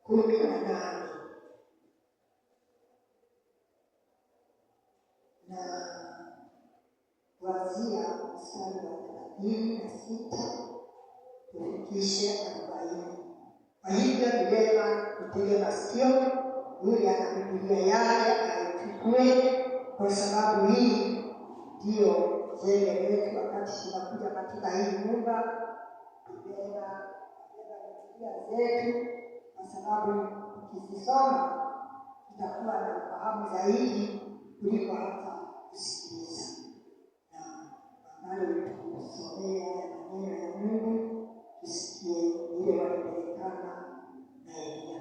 18 na kuanzia mstari wa 36 kufikisha 40. Kwa hivyo ni vyema kutega masikio yule ana Biblia yake aichukue, kwa sababu hii ndio jembe letu wakati tunakuja katika hii nyumba. Tubeba Biblia zetu, kwa sababu tukisoma tutakuwa na ufahamu zaidi kuliko hata kusikiliza. Na bado tusomea maneno ya Mungu, tusikie ile walipelekana na Elia.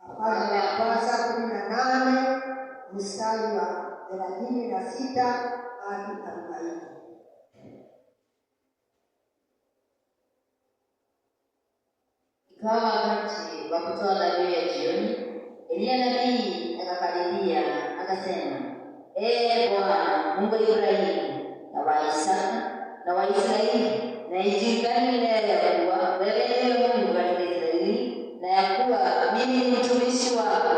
Wafalme wa kwanza 18 mstari wa 36 hadi 40. Ikawa wakati wa kutoa dhabihu ya jioni, Elia nabii akakaribia akasema, Ee Bwana Mungu wa Ibrahimu na wa Isaka na wa Israeli, na ijulikane leo ya kuwa wewe ndiwe Mungu katika Israeli, na ya kuwa mimi ni mtumishi wako,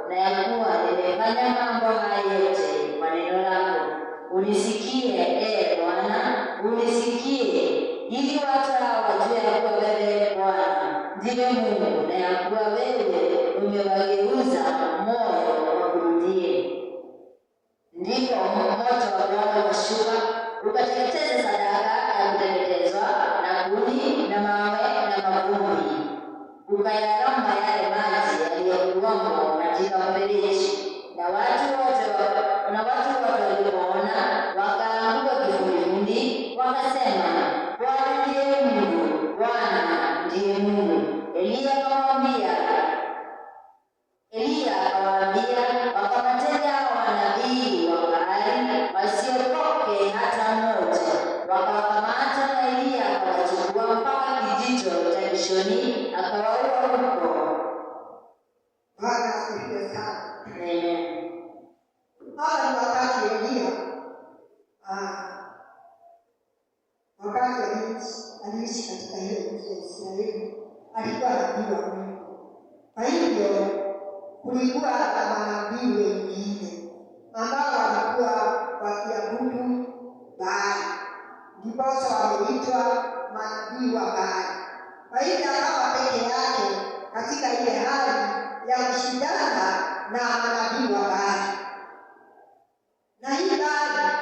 na ya kuwa nimefanya mambo haya yote kwa neno lako. Unisikie, Ee Bwana, unisikie, ili watu hawa wajue ya kuwa wewe Bwana ndiwe Mungu, na ya kuwa wewe umewageuza moyo wakurudie. Ndipo moto wa Bwana ukashuka ukateketeza sadaka ya kuteketezwa na kuni na mawe na mavumbi, ukayaramba yale maji yaliyokuwamo katika mfereji. Na watu wote walipoona wakaanguka kifudifudi, wakasema, Bwana ndiye Mungu, Bwana ndiye Mungu. Elia akawaambia, wakamateni hao manabii wa Baali, wasiokoke hata mmoja. Wakawakamata, na Elia akawachukua mpaka kijito cha Kishoni, akawaua huko. Bwana asifiwe sana. Amen. Hapa ni wakati Elia wakati aliishi katika ile nchi ya Israeli, alikuwa nabii wa Mungu. Kwa hivyo kulikuwa na manabii wengine ambao walikuwa wakiabudu Baali, ndiposa wameitwa manabii wa Baali. Kwa hivyo akawa peke yake katika ile hali ya kushindana na manabii wa Baali. Na hii Baali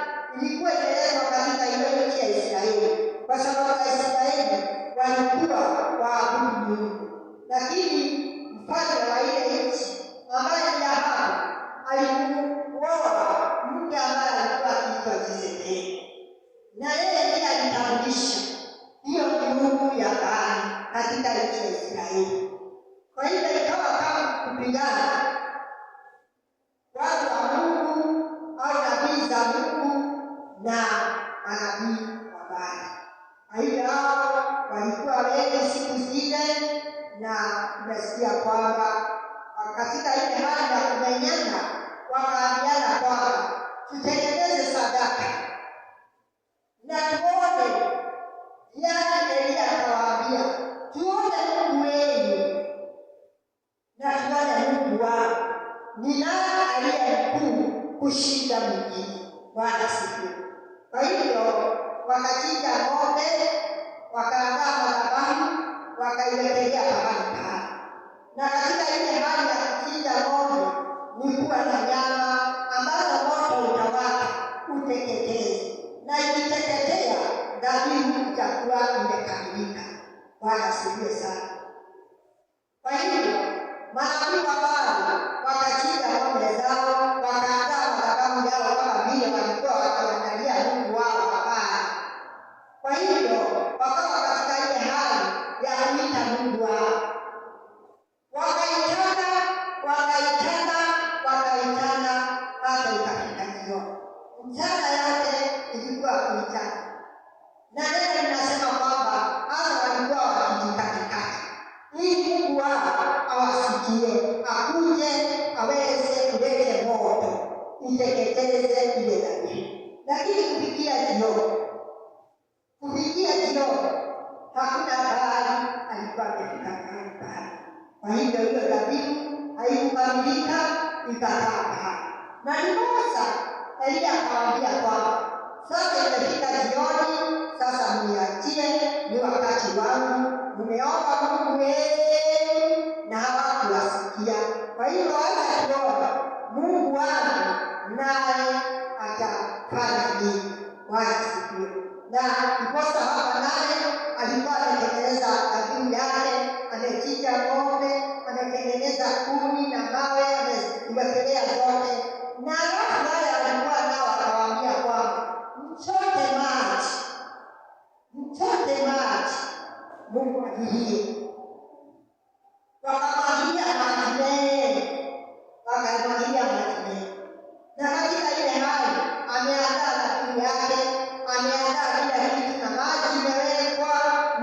ilikuwa imeletwa katika ile nchi ya Israeli, kwa sababu Waisraeli walikuwa waabudu Mungu. Lakini mfalme wa ile nchi ambaye ni Ahabu alikuoa mke ambaye alikuwa akiitwa Jezebeli, na yeye ndiye alitambulisha hiyo miungu ya Baali katika nchi ya Israeli. Kwa hivyo ikawa kama kupigana watu wa Mungu au nabii za Mungu na manabii wa Baali. Kwa hivyo hao walikuwa wengi siku zile, na tumesikia kwamba katika ile hali ya kumenyana wakaambiana kwamba tutengeneze sadaka na tuone. Yaani Elia akawaambia, tuone Mungu wenu na tuone Mungu wangu, ni nani aliye mkuu kushinda mwingine? Bwana asifiwe. Kwa hivyo wakachinja ng'ombe, wakaandaa madhabahu, wakailetelea mahali pale. Na katika ile hali ya kuchinja ng'ombe ni kuwa na nyama ambazo moto utawaka uteketeze, na ikiteketea dhabihu itakuwa imekamilika. Bwana asifiwe sana. Kwa hivyo manabii wa Baali wakachinja ng'ombe zao, wakaandaa madhabahu yao kama vile walikuwa wakiangalia Mungu wao wa Baali. Kwa hivyo wakawa katika ile hali ya kuita Mungu wao, wakaitana hata ikafika jioni. Mchana yote ilikuwa kuitana, na neno linasema kwamba hata walikuwa wakijikatikati ili Mungu wao awasikie, akuje aweze kulete moto iteketeze ile dhabihu. Lakini kufikia jioni hakuna bahari alikuwa amefika mahali pale. Kwa hivyo hiyo dhabihu haikukamilika, ikakaa pale. Na ndiposa Elia akawaambia kwamba sasa imefika jioni, sasa mniachie, ni wakati wangu. Mmeomba Mungu wenu na hawakuwasikia. Kwa hivyo hata kuomba Mungu wangu naye atafanya nini? Wasikie. Na ndiposa hapa naye alikuwa anatengeneza dhabihu yake, amechinja ng'ombe, anatengeneza kuni na mawe, amewekelea zote. Na alafu naye alikuwa nao akawaambia kwamba mchote maji, Mungu ajilie. Wakamwagilia maji mengi, na katika ile hali ameandaa dhabihu yake, ameandaa kila kitu na maji imewekwa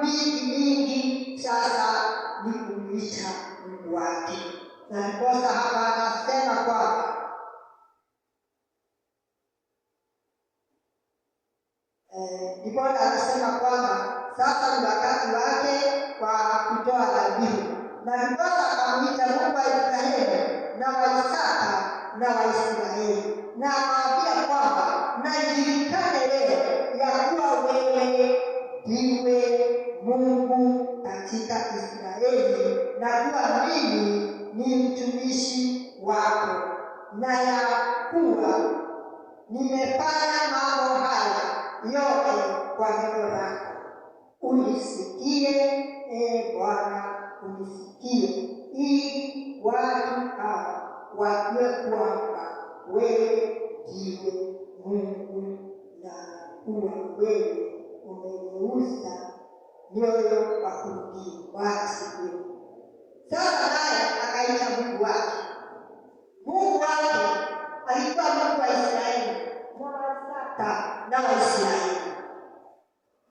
mingi. Sasa ni kumwita Mungu wake. Na ndiposa hapa anasema kwamba sasa ni wakati wake wa kutoa dhabihu. Na ndiposa akamwita Mungu wa Ibrahimu na wa Isaka na wa Israeli, na akamwambia kwamba na ijulikane leo ya kuwa wewe ndiwe Mungu katika Israeli, na kuwa mimi ni mtumishi wako, na ya kuwa nimefanya mambo haya yote kwa neno lako. Unisikie, Bwana, unisikie, ili watu hawa wajue kwamba wewe ndiwe Mungu, na kuwa wewe umegeuza mioyo wa kutii. Wasikie. Sasa naye akaita Mungu wake. Mungu wake alikuwa Mungu wa Israeli na wa Isaka na wa Israeli.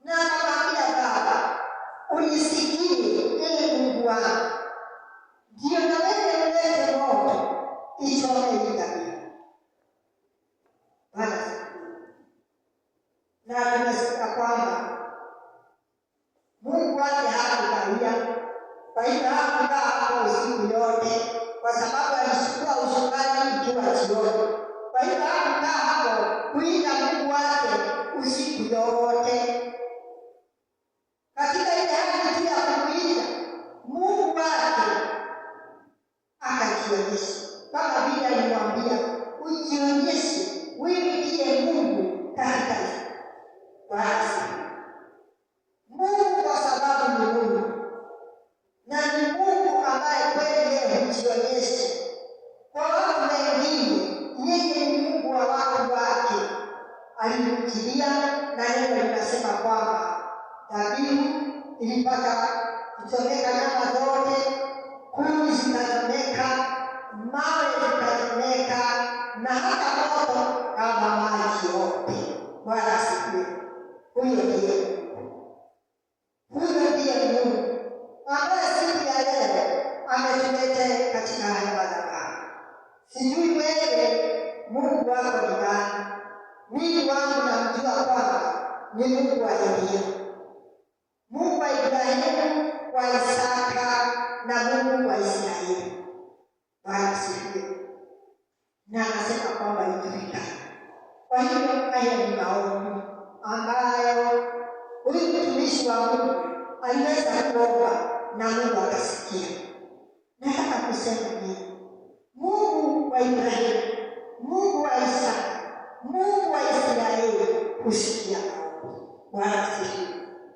Na akamwambia Baba, unisikie, Mungu wangu, ndio na wewe ulete moto ichome hii dhabihu. Bwana asifiwe. Na tumesikia kwamba Mungu wake hakukawia. Kwa hivyo hakukaa hapo usiku yote, kwa sababu alichukua usukani ikiwa jioni. Kwa hivyo hakukaa hapo kuita Mungu wake usiku yote. Katika ile hali tu ya kumuita Mungu wake akajionyesha, kama vile alimwambia ujionyeshe, wewe ndiye Mungu katika wasi. Mungu kwa sababu ni Mungu, na ni Mungu ambaye kweli yeye hujionyesha kwa watu wengine. Yeye ni Mungu wa watu wake. Alimjilia, na neno linasema kwamba dhabihu ilipata kuchomeka, nyama zote, kuni zikachomeka, mawe zikachomeka, na hata moto kama maji yote. Bwana asifiwe. Huyo ndiye Mungu ambaye siku ya leo ametulete katika haya madhabahu. Sijui wewe Mungu wako ni nani? Mimi wangu namjua kwamba ni Mungu wa Elia, Mungu wa Ibrahimu, wa Isaka na Mungu wa Israeli. Bwana asifiwe. Na anasema kwamba ijulikane. Kwa hiyo haya ni maombi ambayo huyu mtumishi wa Mungu aliweza kuomba na Mungu akasikia. Nataka kusema nini? Mungu wa Ibrahimu, Mungu wa Isaka, Mungu wa Israeli husikia maombi. Bwana asifiwe.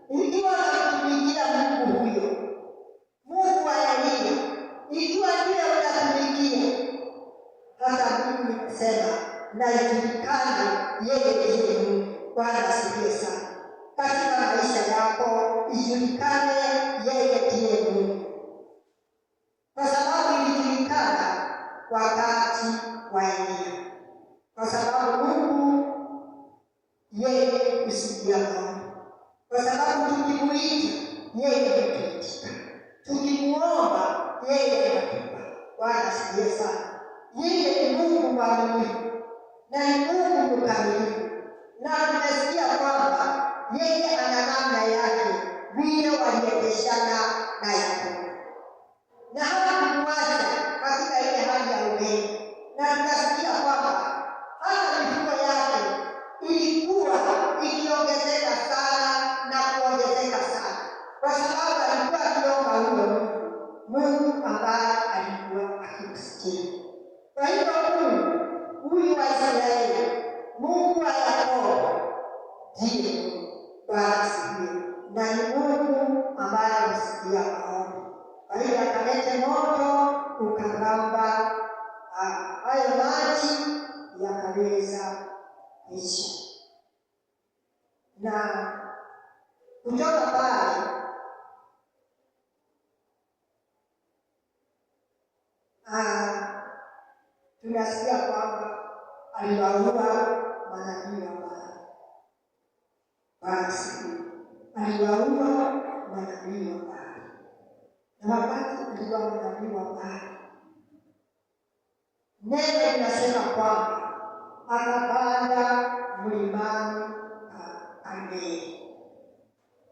Ikiwa unamtumikia Mungu huyo, Mungu wa Elia, ikiwa ndiye unatumikia, hata Mungu nikisema na ijulikane yeye ndiye Mungu. Bwana asifiwe sana. Katika maisha yako ijulikane yeye ndiye Mungu, kwa sababu ilijulikana wakati wa Elia, kwa sababu Mungu yeye husikia maombi, kwa sababu tukimuita yeye hutuitika, tukimuomba yeye anatupa. Bwana asifiwe sana. Yeye ni Mungu mwaminifu na ni Mungu mkamilifu, na tumesikia kwamba yeye ana namna yake vile asifiwe. Na ni Mungu ambaye husikia maombi. Kwa hiyo akalete moto ukaramba hayo maji yakaweza kuisha. Na kutoka pale tunasikia kwamba aliwaua manabii wa Baali. Basi aliwaua manabii wa Baali. Na wakati aliwaua manabii wa Baali, neno linasema kwamba akapanda mlimani Karmeli.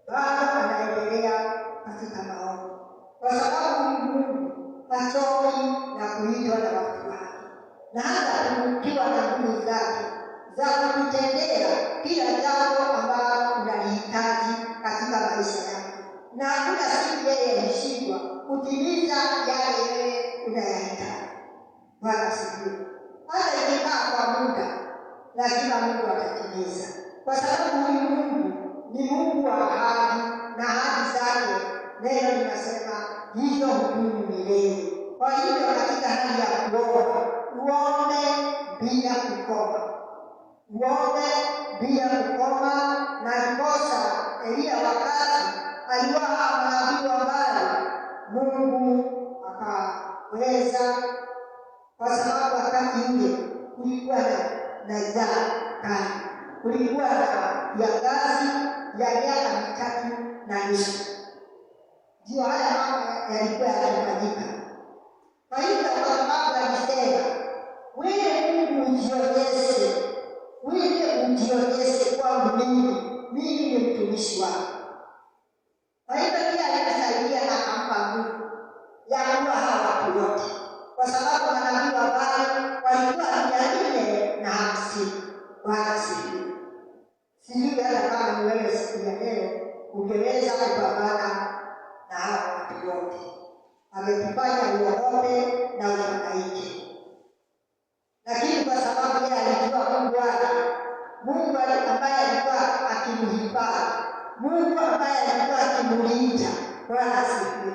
Bado anaendelea katika maombi, kwa sababu Mungu hachoki na kuitwa na watu wake, na hata ukiwa na nguvu zake za kutendea kila jambo ambalo unalihitaji katika maisha yako, na hakuna siku yeye alishindwa kutimiza yale yeye unayahitaji. Bwana asifiwe. Hata ikikaa kwa muda, lazima Mungu atatimiza, kwa sababu huyu Mungu ni Mungu wa ahadi, na ahadi zake neno linasema hizo hudumu milele. Kwa hivyo katika hali ya kuomba, uombe bila kukoma, uombe bila kukoma. Na ndiposa Elia wakati aliwaua manabii wa Baali, Mungu akaweza, kwa sababu wakati ule kulikuwa na njaa kali, kulikuwa na kiangazi ya miaka 3.5. Ndio haya mambo yalikuwa yakifanyika. Kwa hivyo kwa sababu alisema, wewe Mungu ujionyeshe kwangu mimi ni mtumishi wako. Kwa hivyo pia alisaidia na akampa nguvu ya kuua hawa watu wote, kwa sababu manabii wa Baali walikuwa 450. Bwana asifiwe. Sijui hata kama ni wewe siku ya leo ungeweza kupambana na hawa watu wote. Ametufanya uogope na ufadhaike, lakini kwa sababu yeye alijua Mungu wake, Mungu ambaye alikuwa akimhifadhi, Mungu ambaye alikuwa akimlinda. Bwana asifiwe.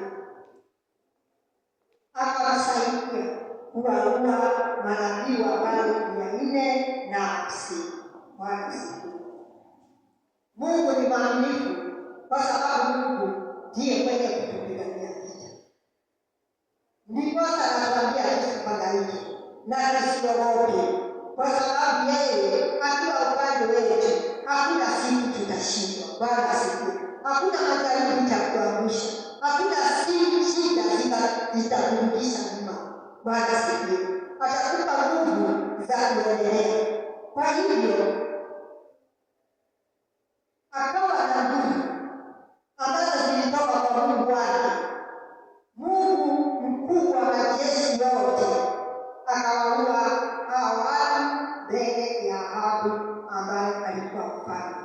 Akamsaidia kuwaua manabii wa Baali 450. Bwana asifiwe. Mungu ni mwaminifu, kwa sababu Mungu ndiye mwenye kutupigania vita. Ndiposa anatuambia tusifadhaike na tusiogope, kwa sababu yeye akiwa upande wetu hakuna siku tutashindwa. Bwana asifiwe. Hakuna majaribu itakuangusha, hakuna shida zitakurudisha nyuma. Bwana asifiwe. Atakupa nguvu za kuendelea. Kwa hivyo akawa na nguvu ambazo zilitoka kwa Mungu wake. Mungu mkuu wa majeshi yote akawaua hao watu mbele ya Ahabu ambaye alikuwa mfalme,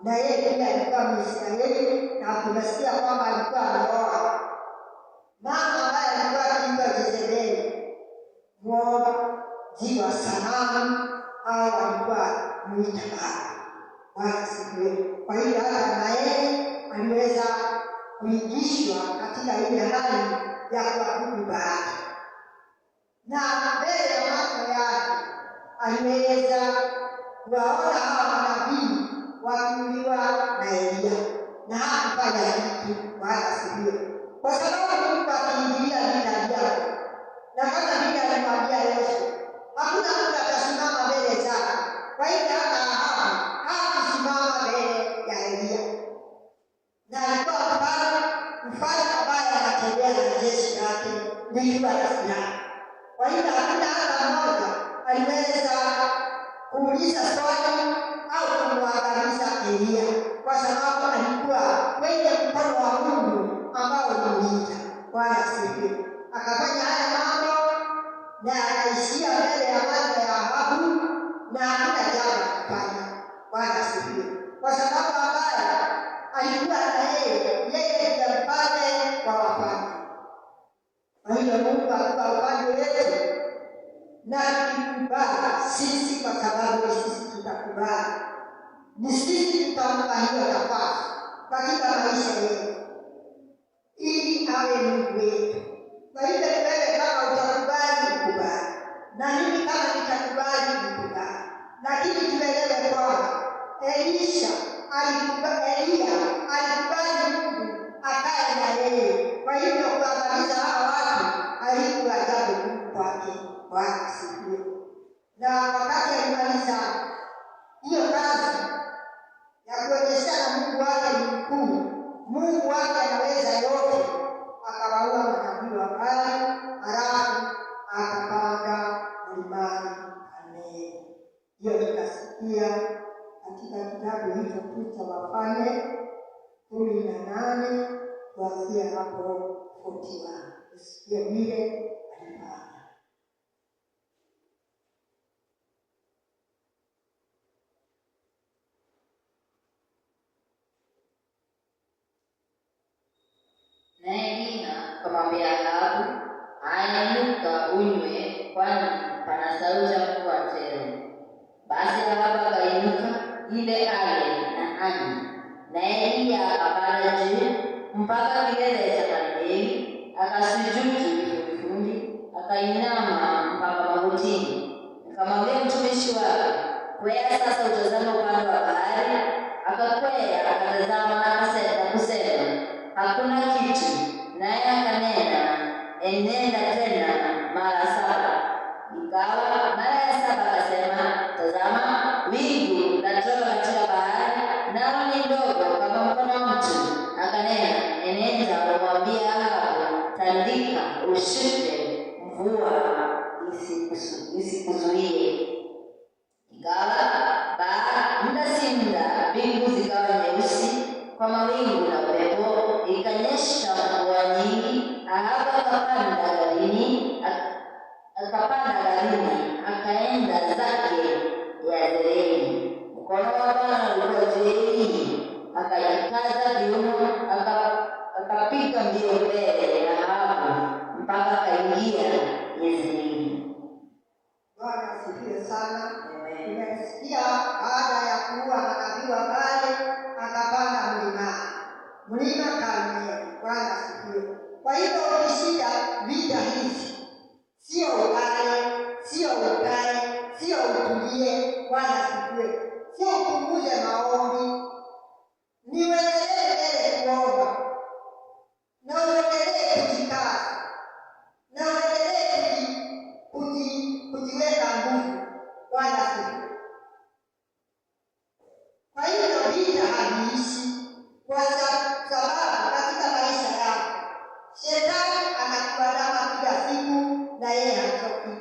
na yeye pia alikuwa Mwisraeli, na tunasikia kwamba alikuwa ameoa mama ambaye alikuwa akiitwa Jezebeli, mwoji wa sanamu, au alikuwa mwita Baali. Bwana asifiwe. Kwa hiyo hata na yeye aliweza kuingishwa katika ile hali ya kuabudu Baali, na mbele ya macho yake aliweza kuwaona hawa manabii wakiuliwa na Elia, na hakufanya kitu. Bwana asifiwe. Kwa sababu Mungu akiingilia vita vyake, na kama vile alimwambia Yesu, hakuna mtu atasimama mbele zake. Kwa hiyo hata Ahabu hakusimama mbele ya Elia, na alikuwa mfalme ambaye anatembea na jeshi lake likiwa na silaha. Kwa hiyo hakuna hata mmoja aliweza kuuliza swali au kumwangamiza Elia, kwa sababu alikuwa kwenye mkono wa Mungu ambao ulimlinda. Bwana asifiwe. Akafanya haya mambo na akaishia mbele ya macho ya Ahabu, na hakuna jambo kufanya. Bwana asifiwe. Kwa sababu ambaye alikuwa na yeye ndiye mfalme wa wafalme. Kwa hiyo Mungu alikuwa upande wetu, na tukikubali sisi, kwa sababu sisi tutakubali, ni sisi tutampa hiyo nafasi kuanzia hapo 41. Usikie vile alifanya. Naye Dina akamwambia Ahabu, "Inuka unywe, kwani pana sauti ya mvua tele." Basi Ahabu akainuka ili ale na anywe. Naye Eliya akapanda juu mpaka kilele cha Karmeli, akasujudu kifudifudi, akainama mpaka magotini. Akamwambia mtumishi wake, "Kwea sasa utazame upande wa bahari." Akakwea akatazama na kusema, "Hakuna kitu." Naye akanena, "Enenda tena mara 7." Ikawa mara ya 7 akasema, "Tazama, wingu latoka katika bahari, nalo ni ndogo kama mkono wa mtu." Akanena, "Enenda umwambie Ahabu, tandika ushuke, mvua isikuzuie." Ikawa muda si muda, mbingu zikawa nyeusi kwa mawingu na upepo, ikanyesha mvua nyingi. Ahabu akapanda garini, akaenda zake Yezreeli. Mkono wa Bwana ulikuwa juu ya Eliya, akajikaza viuno, akapiga mbio mbele ya Ahabu mpaka akaingia Yezreeli. Bwana asifiwe sana. Nimesikia baada ya kuua manabii wa Baali akapanda mlima Karmeli. Bwana asifiwe. Kwa hivyo ukishinda vita hizi, sio ukae, sio utulie. Bwana asifiwe. Sio upunguze maombi, ni uendelee mbele kuomba, na uendelee kujikaza, na uendelee kujiweka nguvu. Bwana asifiwe. Kwa hivyo vita haviishi, kwa sababu katika maisha yako Shetani anakuandama kila siku, na yeye hachoki,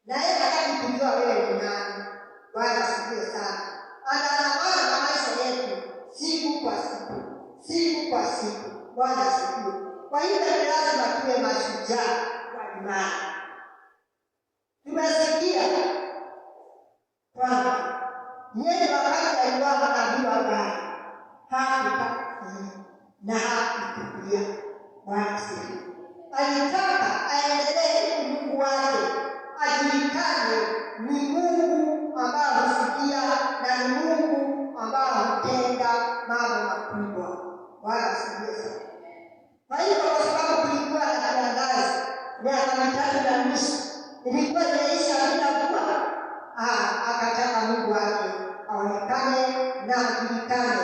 na yeye hataki kujua wewe ni nani. Bwana asifiwe sana. Anaandamana na maisha yetu siku kwa siku. Bwana asifiwe. Kwa hivyo ni lazima tuwe mashujaa wa imani. Tumesikia kwamba yeye wakati alikuwa manabii wa Baali na hakutulia. Bwana asifiwe. Alitaka aendelee Mungu wake ajulikane ni Mungu ambao husikia na ni Mungu ambao hutenda mambo makubwa. Bwana asifiwe sana. Kwa hivyo kwa sababu kulikuwa na kiangazi miaka 3.5, ilikuwa inaisha bila mvua, akataka Mungu wake aonekane na ajulikane.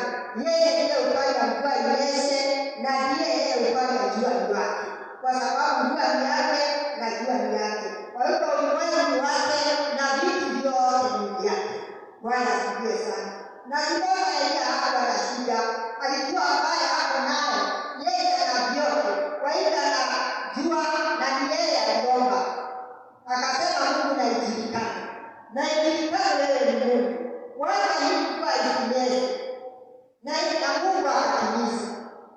Yeye ndiye hufanya mvua inyeshe, na ndiye yeye hufanya jua liwake, kwa sababu mvua ni yake na jua ni yake. Kwa hivyo ulimwengu wake na vitu vyote ni vyake. Bwana asifiwe sana. Na ndipo Eliya hakuwa na shida, alikuwa ambaye hapo naye yeye ana vyote. Kwa hivyo anajua na ni yeye aliomba, akasema Mungu na ijulikane, na ijulikane wewe ni Mungu. Wacha hii mvua isinyeshe, na Mungu akatimiza.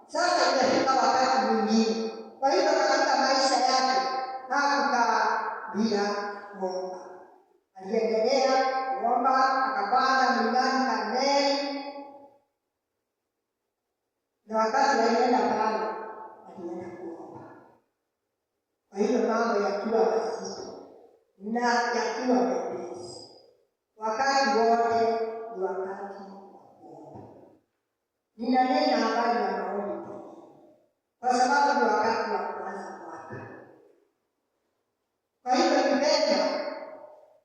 Sasa imefika wakati mwingine. Kwa hivyo katika maisha yake hakukaa bila kuomba, aliendelea kuomba, akapanda mlimani Karmeli, na wakati alienda pale alienda kuomba. Kwa hivyo mambo yakiwa mazito na yakiwa mepesi, wakati wote ni wakati wa kuomba. Ninanena habari ya maombi kwa sababu ni wakati wa kuanza mwaka. Kwa hivyo ni vyema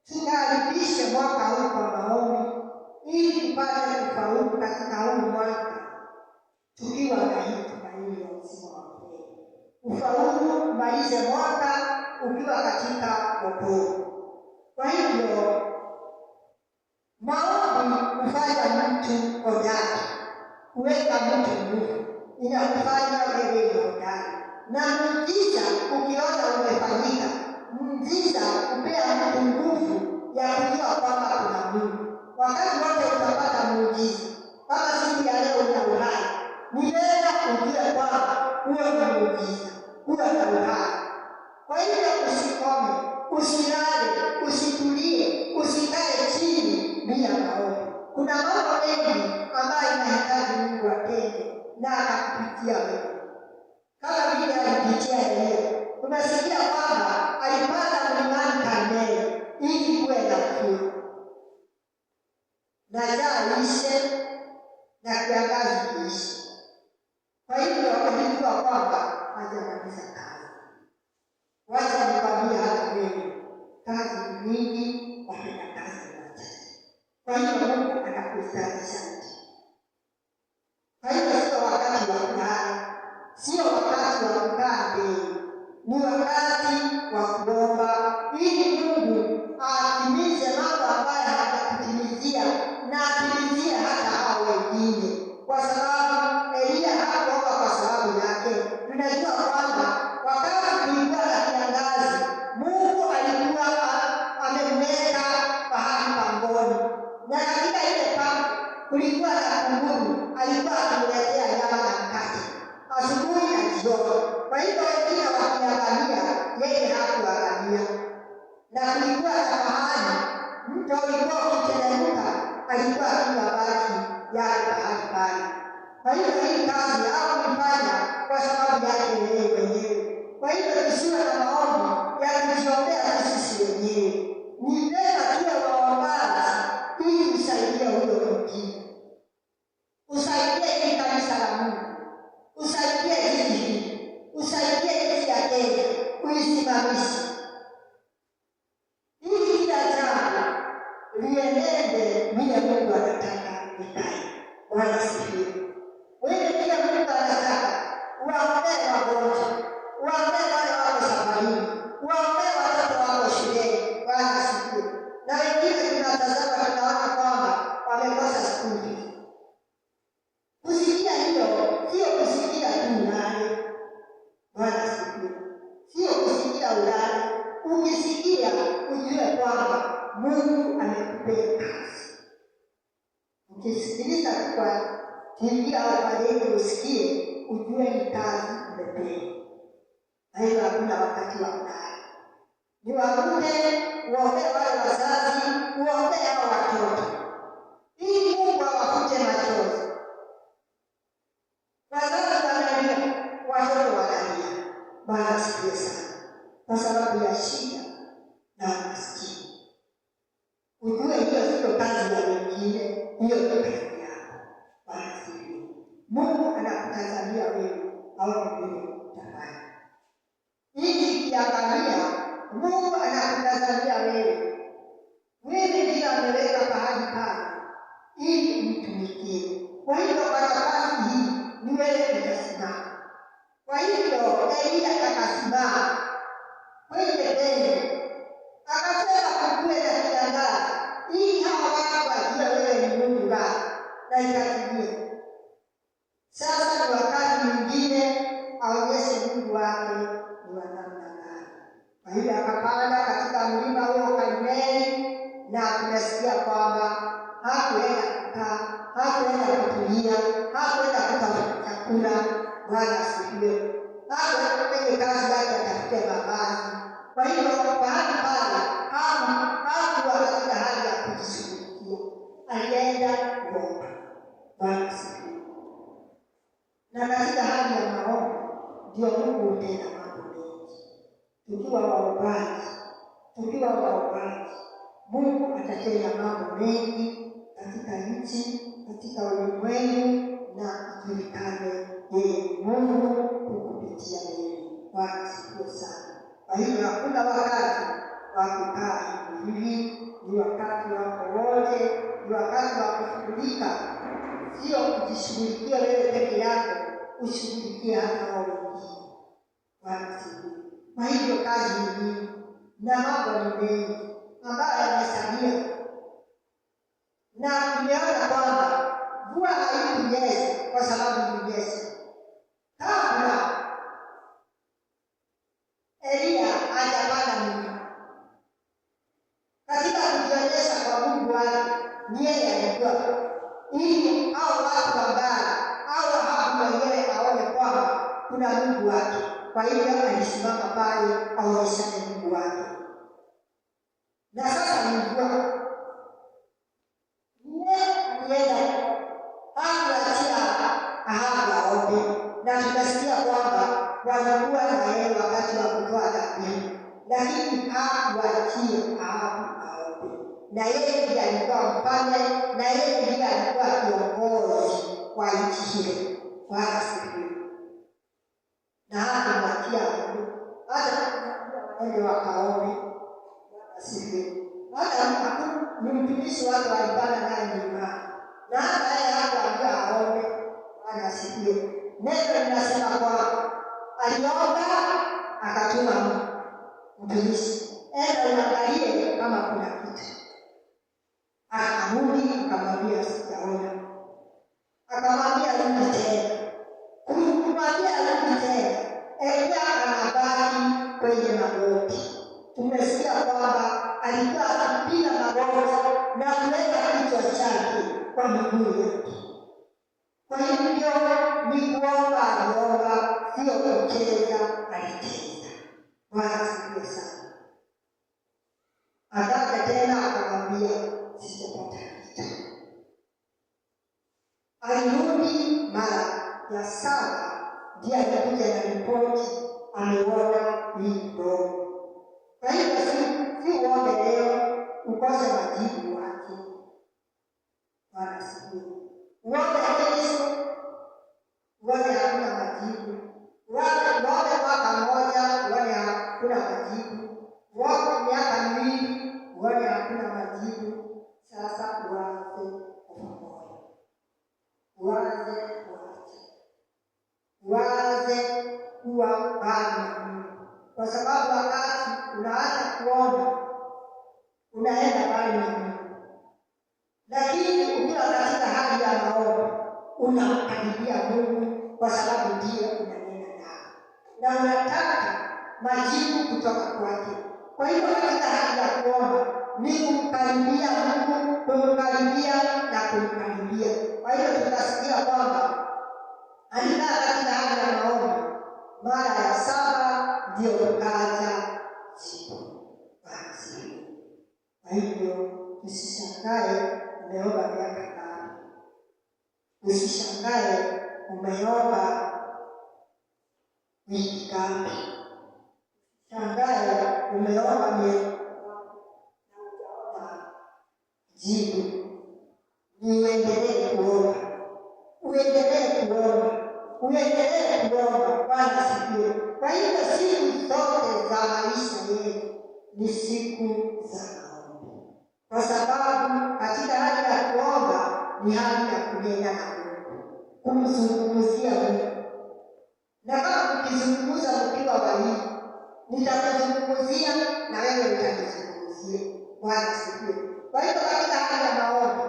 tukaribishe mwaka huu kwa maombi, ili tupate kufaulu katika huu mwaka tukiwa na hii tumaini ya uzima wa milele. Ufaulu umalize mwaka ukiwa katika wokovu. Kwa hivyo maombi hufanya mtu hodari, huweka mtu nguvu, inakufanya wewe ni hodari. Na muujiza ukiona umefanyika, muujiza kupea mtu nguvu ya kujua kwamba kuna Mungu. Wakati wote utapata muujiza. Kama siku ya leo una uhai, ni vyema ujue kwamba huo ni muujiza, huo ni uhai. Kwa hivyo usikome, usilale, usitulie, usikae chini bila maombi. Kuna mambo mengi ambayo inahitaji Mungu atende na akakupitia wewe. Kama vile alipitia Elia. Unasikia kwamba alipanda mlimani Karmeli ili kuwe na mvua, na njaa iishe na kiangazi kiishe. Kwa hivyo alijua kwamba hajamaliza kazi. Wacha nikwambie hata wewe, kazi ni nyingi, wapenda kazi ni wachache. Kwa hivyo Mungu anakustahisha mtu. Kwa hivyo sio wakati wa kulala, sio wakati wa kukaa mbele, ni wakati wa kuomba ili Mungu atimize mambo ambayo hatakutimizia na atimizie hata hao wengine. Kwa sababu Elia hakuomba kwa sababu yake. Tunajua kwamba wakati kulikuwa na kiangazi, Mungu alikuwa amemweka pahali pangoni, na katika ile pango kulikuwa na kunguru, alikuwa akimletea nyama na mkate asubuhi na jioni. Kwa hivyo wengine wakiangalia, yeye hakuangalia. Na kulikuwa na mahali mto ulikuwa ukiteremka, alikuwa akinywa maji yale mahali pale. Kwa hivyo hii kazi hakuifanya kwa sababu yake yeye mwenyewe. Kwa hivyo tusiwe na maombi ya kujiombea sisi wenyewe. Ni vyema tuwe waombaji ili usaidie huyo mwingine, usaidie hili kanisa la Mungu, usaidie hili, usaidie nchi ya Kenya, uisimamishe ili kila jambo lienende vile Mungu anataka likae. Bwana asifiwe. Wewe pia Mungu anataka uwaombee wagonjwa, uwaombee wale wako safarini, uwaombee watoto wako shuleni. Bwana asifiwe. Na wengine tunatazama, tunaona kwamba wamekosa skuli. Kusikia hiyo sio kusikia tu ulale. Bwana asifiwe. Sio kusikia ulale. Ukisikia ujue kwamba Mungu amekupea kazi. Ukisikiliza tu kwa TV au kwa redio usikie, ujue ni kazi umepewa. Na hiyo hakuna wakati wa kulala. Ni wakute uombee wale wazazi, uombee hao watoto, ili Mungu awafute machozi. Wazazi wanalia, watoto wanalia. Bwana asifiwe sana. Kwa sababu ya shida na umaskini. Ujue hiyo sio kazi ya wengine, hiyo ni kazi yako. Bwana asifiwe. Mungu anakutazamia wewe aone vile utafanya. Ili ukiangalia, Mungu anakutazamia wewe. Wewe ndiye ameweka pahali pale ili mtumikie. Kwa hivyo kwa nafasi hii ni wewe utasimama. Kwa hivyo Elia akasimama kwenye pembe, akasema kukuwe na kiangazi ili hawa watu wajue wewe ni Mungu gani, na ikatimia. Sasa ni wakati mwingine aonyeshe Mungu wake ni wa namna gani. Kwa hivyo akapanda katika mlima huo Karmeli, na tunasikia kwamba hakuenda kukaa, hakuenda kutulia, hakuenda kutafuta chakula. Bwana asifiwe. Hakuenda kwenye kazi yake atafute mavazi. Kwa hivyo pahali pale hakuwa katika hali ya kujishughulikia, alienda kuomba. Bwana asifiwe. Na katika hali ya maombi ndio Mungu hutenda mambo mengi. Tukiwa waombaji, Mungu atatenda mambo mengi katika nchi, katika ulimwengu, na ijulikane yeye Mungu kukupitia wewe. Bwana asifiwe sana. Kwa hivyo hakuna wakati wa kukaa hivi, ni wakati wako wote, ni wakati wa kushughulika. Sio kujishughulikia wewe peke yako, ushughulikie hata wao wengine. Bwana asifiwe. Kwa hivyo kazi ni nyingi na mambo ni mengi ambayo yamesalia. Na tumeona kwamba mvua haikunyesha kwa sababu ilinyesha kabla Elia hajapanda mlima. Katika kujionyesha kwa Mungu wake, ni yeye alijua ili hao watu ambao au hapo mwenyewe aone kwamba kuna Mungu wake. Kwa hivyo alisimama pale aonyeshane Mungu wake. Na sasa ni mvua. Nienda hakuachia Ahabu aombe, na tunasikia kwamba walikuwa na yeye wakati wa kutoa dhabihu, lakini hakuachia Ahabu aombe. Na yeye ndiye alikuwa mfalme, na yeye ndiye alikuwa kiongozi wa nchi hiyo. Bwana asifiwe. Na hakumwachia aombe, hata waende wakaombe. Bwana asifiwe. Hata ni mtumishi wake walipanda naye nyumbani, na hata yeye hakuambia aombe. Bwana asifiwe. Neno linasema kwamba aliomba akatuma mtumishi, enda uangalie kama kuna kitu. Akarudi akamwambia sijaona. Akamwambia rudi tena. Kumwambia rudi tena, Elia anabaki kwenye magoti. Tumesikia kwamba alikuwa akipiga magoti na kuweka kichwa chake kwa miguu yake. Kwa hivyo ni kuomba aliomba, sio kucheza alicheza. Bwana asifiwe sana. Akaja tena akamwambia sijapata kitu. Alirudi mara ya 7 ndiye alikuja na ripoti ameona hii ndogo. Kwa hivyo si uombe leo ukose majibu wake. Bwana asifiwe. Uombe kesho uone hakuna majibu. Uombe mwaka mmoja uone hakuna majibu. Uombe miaka 2 uone hakuna majibu. Sasa uanze kuomba. Uanze kuacha. Uanze kuwa mbali na Mungu. Kwa sababu wakati unaacha kuomba, unaenda mbali na Mungu. Lakini ukiwa katika hali ya maombi, unamkaribia Mungu kwa sababu ndiye unanena naye. Na unataka majibu kutoka kwake. Kwa hiyo katika hali ya kuomba, ni kumkaribia Mungu, kumkaribia na kumkaribia. Kwa hiyo tutasikia kwamba alikaa katika hali ya maombi, mara ya 7 ndio ukaja jibu. Basi kwa hivyo usishangae umeomba miaka 8. Usishangae umeomba wiki ngapi. Usishangae umeomba miezi na ujaona jibu. Ni uendelee kuomba. Uendelee kuomba. Uendelee kuomba. Bwana asifiwe. Kwa hivyo siku zote za maisha yetu ni siku za maombi. Kwa sababu katika hali ya kuomba ni hali ya kunena na Mungu, kumzungumzia Mungu. Na kama ukizungumza mkiwa wawili, nitakuzungumzia na wewe utanizungumzia. Bwana asifiwe. Kwa hivyo katika hali ya maombi,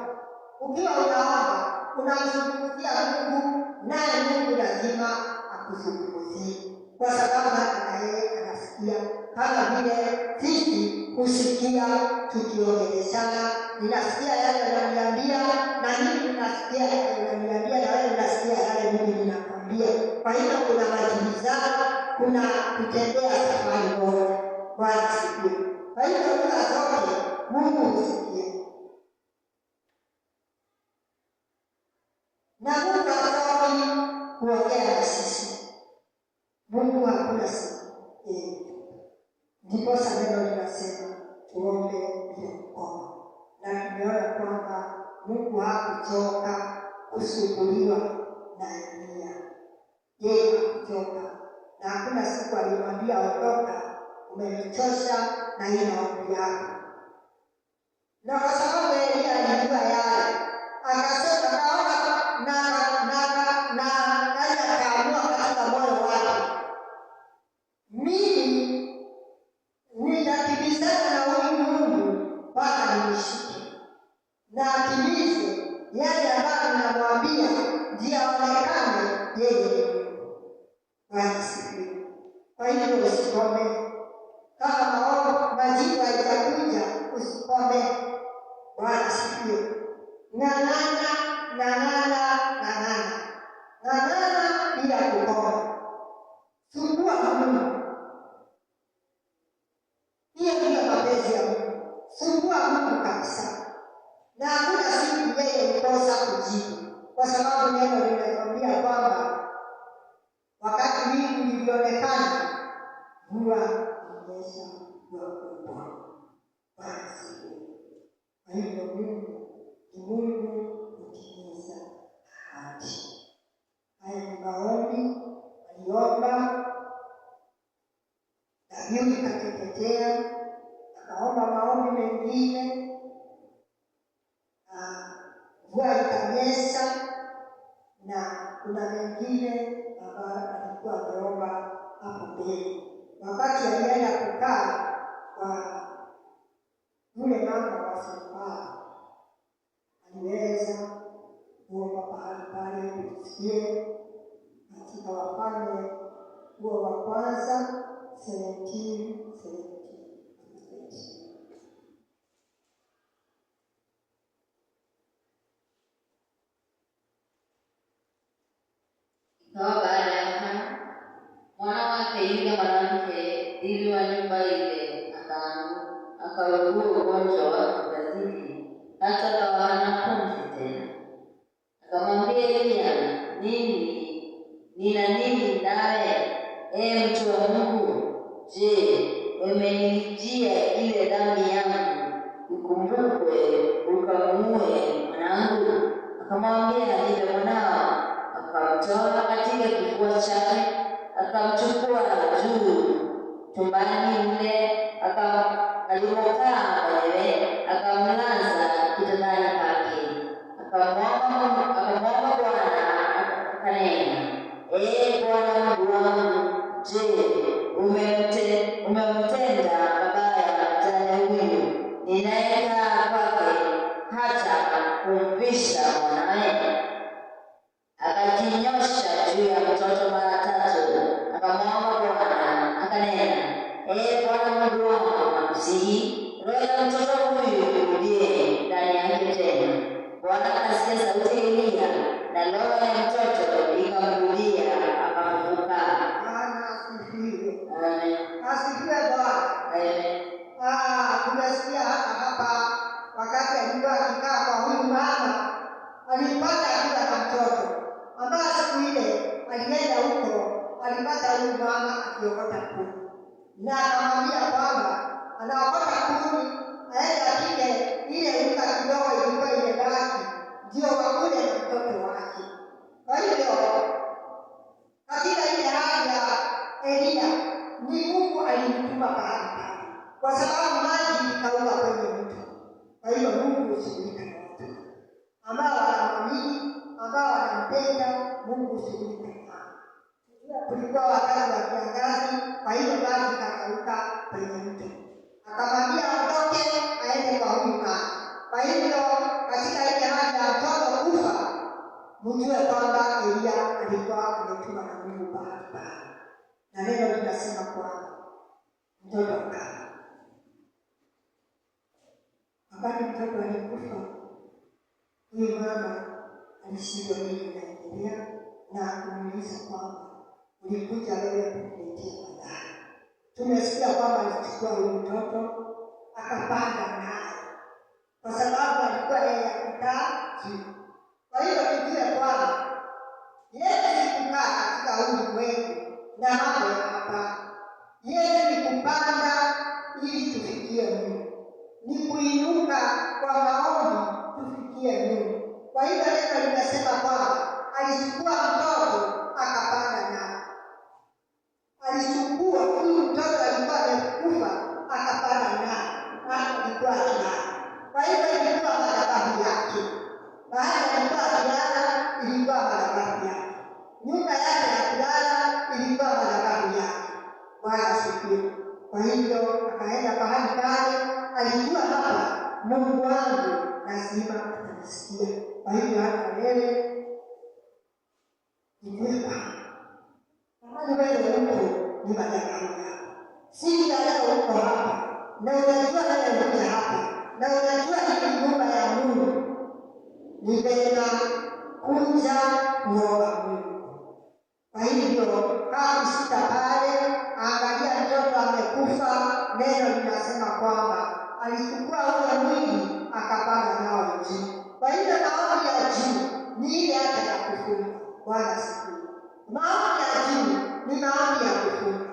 ukiwa unaomba, unamzungumzia Mungu, naye Mungu lazima akuzungumzie. Kwa sababu hata na yeye anasikia, kama vile sisi husikia tukiongeleshana. Ninasikia yale unaniambia na mimi ninasikia yale unaniambia na wewe unasikia yale mimi ninakwambia. Kwa hiyo kuna majibizano, kuna kutembea safari moja. Bwana asifiwe. Kwa hiyo lugha zote Mungu husikia. Na Mungu hakomi kuongea na sisi. Mungu hakuna siku. Ndiposa neno linasema tuombe bila kukoma. Na tumeona kwamba Mungu hakuchoka kusumbuliwa na Elia. Yeye hakuchoka. Na hakuna siku alimwambia ondoka, umenichosha na hii maombi yako. Na kwa sababu Elia alijua yale, akasema naona akaamua katika moyo wake, mimi nitakibizana na huyu Mungu mpaka nimshike. Na atimize yale ambayo namwambia, ndiye aonekane yeye ni Mungu. Bwana asifiwe. Kwa hivyo usikome. Kama majibu hayajakuja, usikome. Bwana asifiwe. Ng'ang'ana bila kukoma. mwili ikateketea. Akaomba maombi mengine, mvua ikanyesha, na kuna mengine ambayo alikuwa ameomba hapo mbele. Wakati alienda kukaa kwa yule mama wa serikali, aliweza kuomba pahali pale tusikie katika Wafalme huo wa kwanza 17:17. Ikawa baada ya hayo, mwana wake yule mwanamke bibi wa nyumba ile akaugua ugonjwa wa kuzidi, hata akawa hana pumzi tena. Akamwambia Eliya, nina nini nawe, mtu wa Mungu? Je, umenijia ile dhambi yangu ikumbukwe ukamuue mwanangu? Akamwambia, nipe mwanao. Akamtoa katika kifua chake, akamchukua juu chumbani mle, alipokaa mwenyewe, akamlaza kitandani pake. Akamwomba Bwana, akanena, Bwana Mungu wangu, je, umemtenda mabaya mjane huyu ninayekaa kwake, hata kumvisha mwanaye? Akajinyosha juu ya mtoto mara 3, akamwomba Bwana, akanena, Bwana Mungu wangu, nakusihi, roho ya mtoto huyu irudie ndani yake tena. Bwana akasikia sauti ya Eliya, na roho ya mtoto ikamrudia, akafufuka. Bwana asifiwe. Amen. Asifiwe Bwana. Amen. Tunasikia hapa wakati alikuwa akikaa kwa huyu mama, alipata akiwa na mtoto ambaye siku ile alienda huko, alipata huyu mama akiokota kuni, na akamwambia kwamba anaokota kuni aende apige ile unga kidogo ilikuwa imebaki, ndio wakule na mtoto wake. Kwa hivyo katika ile hali ya Eliya, ni Mungu alimtuma pahali pale, kwa sababu maji ikauka kwenye mto. Kwa hivyo Mungu hushughulika na watu ambao wanamwamini, ambao wanampenda. Mungu hushughulika nao. Kulikuwa wakati wa kiangazi, kwa hivyo maji ikakauka kwenye mto. Akamwambia aondoke aende kwa huyu mama. Kwa hivyo katika ile hali ya mtoto kufa, mjue kwamba Eliya alikuwa ametuma na Mungu pahali pale. Na neno linasema kwamba mtoto akafa. Wakati mtoto alikufa, huyu mama alishindwa nini inaendelea, na kumuuliza kwamba ulikuja wewe kuniletea madhara. Tumesikia kwamba alichukua huyu mtoto akapanda naye, kwa sababu alikuwa yeye akikaa juu. Kwa hiyo tujue kwamba Yesu ni kukaa katika ulimwengu na mambo ya hapa. Yesu ni kupanda ili tufikie Mungu, ni kuinuka kwa maombi tufikie Mungu. Kwa hiyo neno linasema kwamba alichukua mtoto akapanda naye. Alichukua huyu mtoto alikuwa amekufa akapanda naye, na alikuwa akilala. Kwa hivyo ilikuwa madhabahu yake. Baada alikuwa akilala, ilikuwa madhabahu yake. Nyumba yake ya kulala ilikuwa madhabahu yake. Bwana asifiwe. Kwa hivyo akaenda pahali pale, alijua hapa Mungu wangu lazima atanisikia. Kwa hivyo hata wewe ujue kwamba mahali wewe uko ni madhabahu yako. Siku ya leo uko hapa na unajua wewe uko hapa na unajua hii nyumba ya Mungu, ni vema kuja kuomba Mungu. Kwa hivyo kama sita pale, angalia mtoto amekufa, neno linasema kwamba alichukua ule mwili akapanda nao juu. Kwa hivyo maombi ya juu ni ile hata ya kufunga. Bwana asifiwe. Maombi ya juu ni maombi ya kufunga.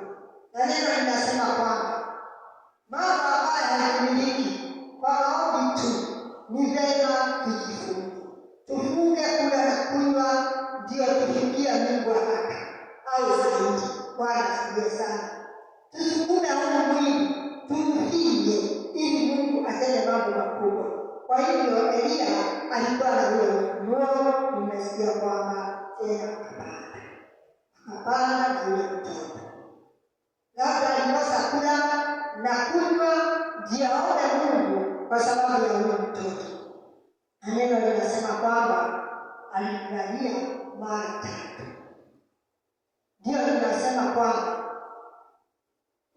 Na neno linasema kwamba mambo ambayo hayatimiliki kwa maombi tu ni vema tujifunge. Tufunge kula na kunywa, ndio tufikie Mungu haraka au zaidi. Bwana asifiwe sana. tusukume huu mwili, tumfiye ili Mungu atende mambo makubwa. Kwa hivyo Elia alikuwa na ule ufunuo. Nimesikia kwamba tena akapanda na ule mtoto. Labda alikosa kula na kunywa ndio aombe Mungu kwa sababu ya ule mtoto. Neno linasema kwamba alilalia mara 3. Ndio linasema kwamba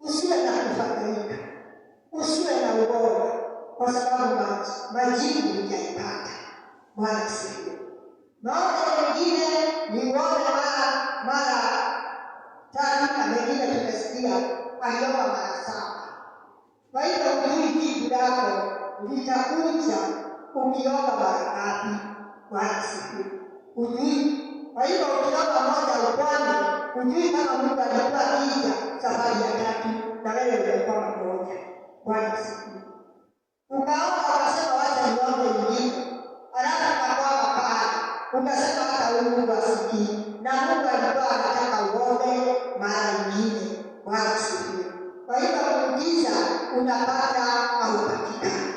usiwe na kufadhaika, usiwe na uoga, kwa sababu majibu hujaipata. Bwana asifiwe. Maombi mengine ni uombe mara 3, na mengine tumesikia aliomba mara 7. Kwa hivyo hujui jibu lako litakuja ukiomba mara ngapi. Bwana asifiwe. Hujui. Kwa hivyo ukiomba moja upone, hujui kama Mungu alikuwa akija safari ya 3 na wewe ulikuwa mmoja. Bwana asifiwe. Ukaomba ukasema wacha niombe nyingine, alafu ukakwama pale, ukasema hata Mungu asikii, na Mungu alikuwa anataka uombe mara nyingine. Bwana asifiwe. Kwa hivyo muujiza unapata au patikana.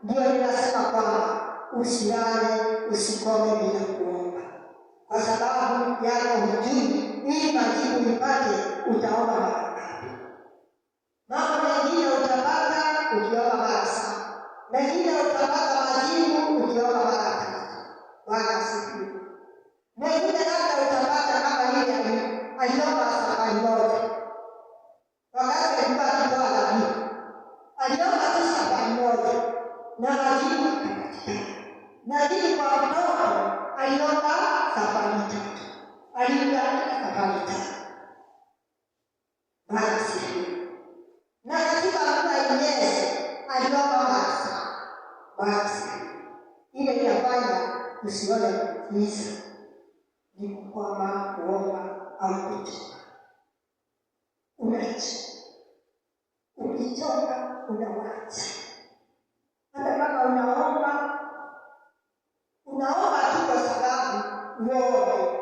Ndio ninasema kwamba usilale, usikome bila kuomba, kwa sababu yako hujui. Ili majibu upate, utaomba mara ngapi? Mambo mengine utapata ukiomba mara 7, mengine utapata majibu ukiomba mara 3. Bwana asifiwe. Mengine labda utapata kama ile aliomba safari moja, wakati alikuwa akitoa dhabihu, aliomba tu safari moja na majibu yakapatikana. Lakini kwa mtoto aliomba safari 3, aliomba safari 3. Bwana asifiwe. Na katika muda Yesu aliomba mara 7. Bwana asifiwe. Ile inafanya usione giza ni kwamba kuomba au kuchoka. Unacho. Ukichoka unawacha. Hata kama unaomba tu kwa sababu uombe,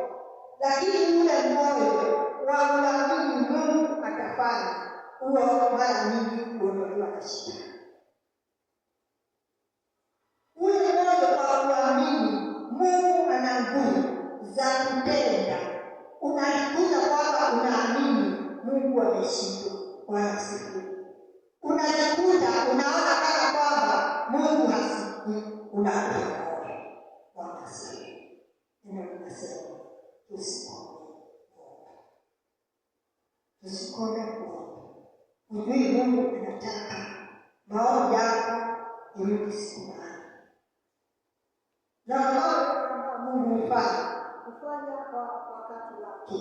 lakini ule moyo wa kuamini Mungu atafanya, huo mara nyingi huondolewa na shida. Ule moyo wa kuamini Mungu ana nguvu za kutenda, unajikuta kwamba unaamini Mungu ameshindwa. Bwana asifiwe. Unajikuta unaona kana kwamba Mungu hasikii, unakufa. Bwana asifiwe. Neno linasema tusikome kuomba. Ujui Mungu anataka maombi yako irudi siku gani. Na Mungu hufanya kwa wakati wake.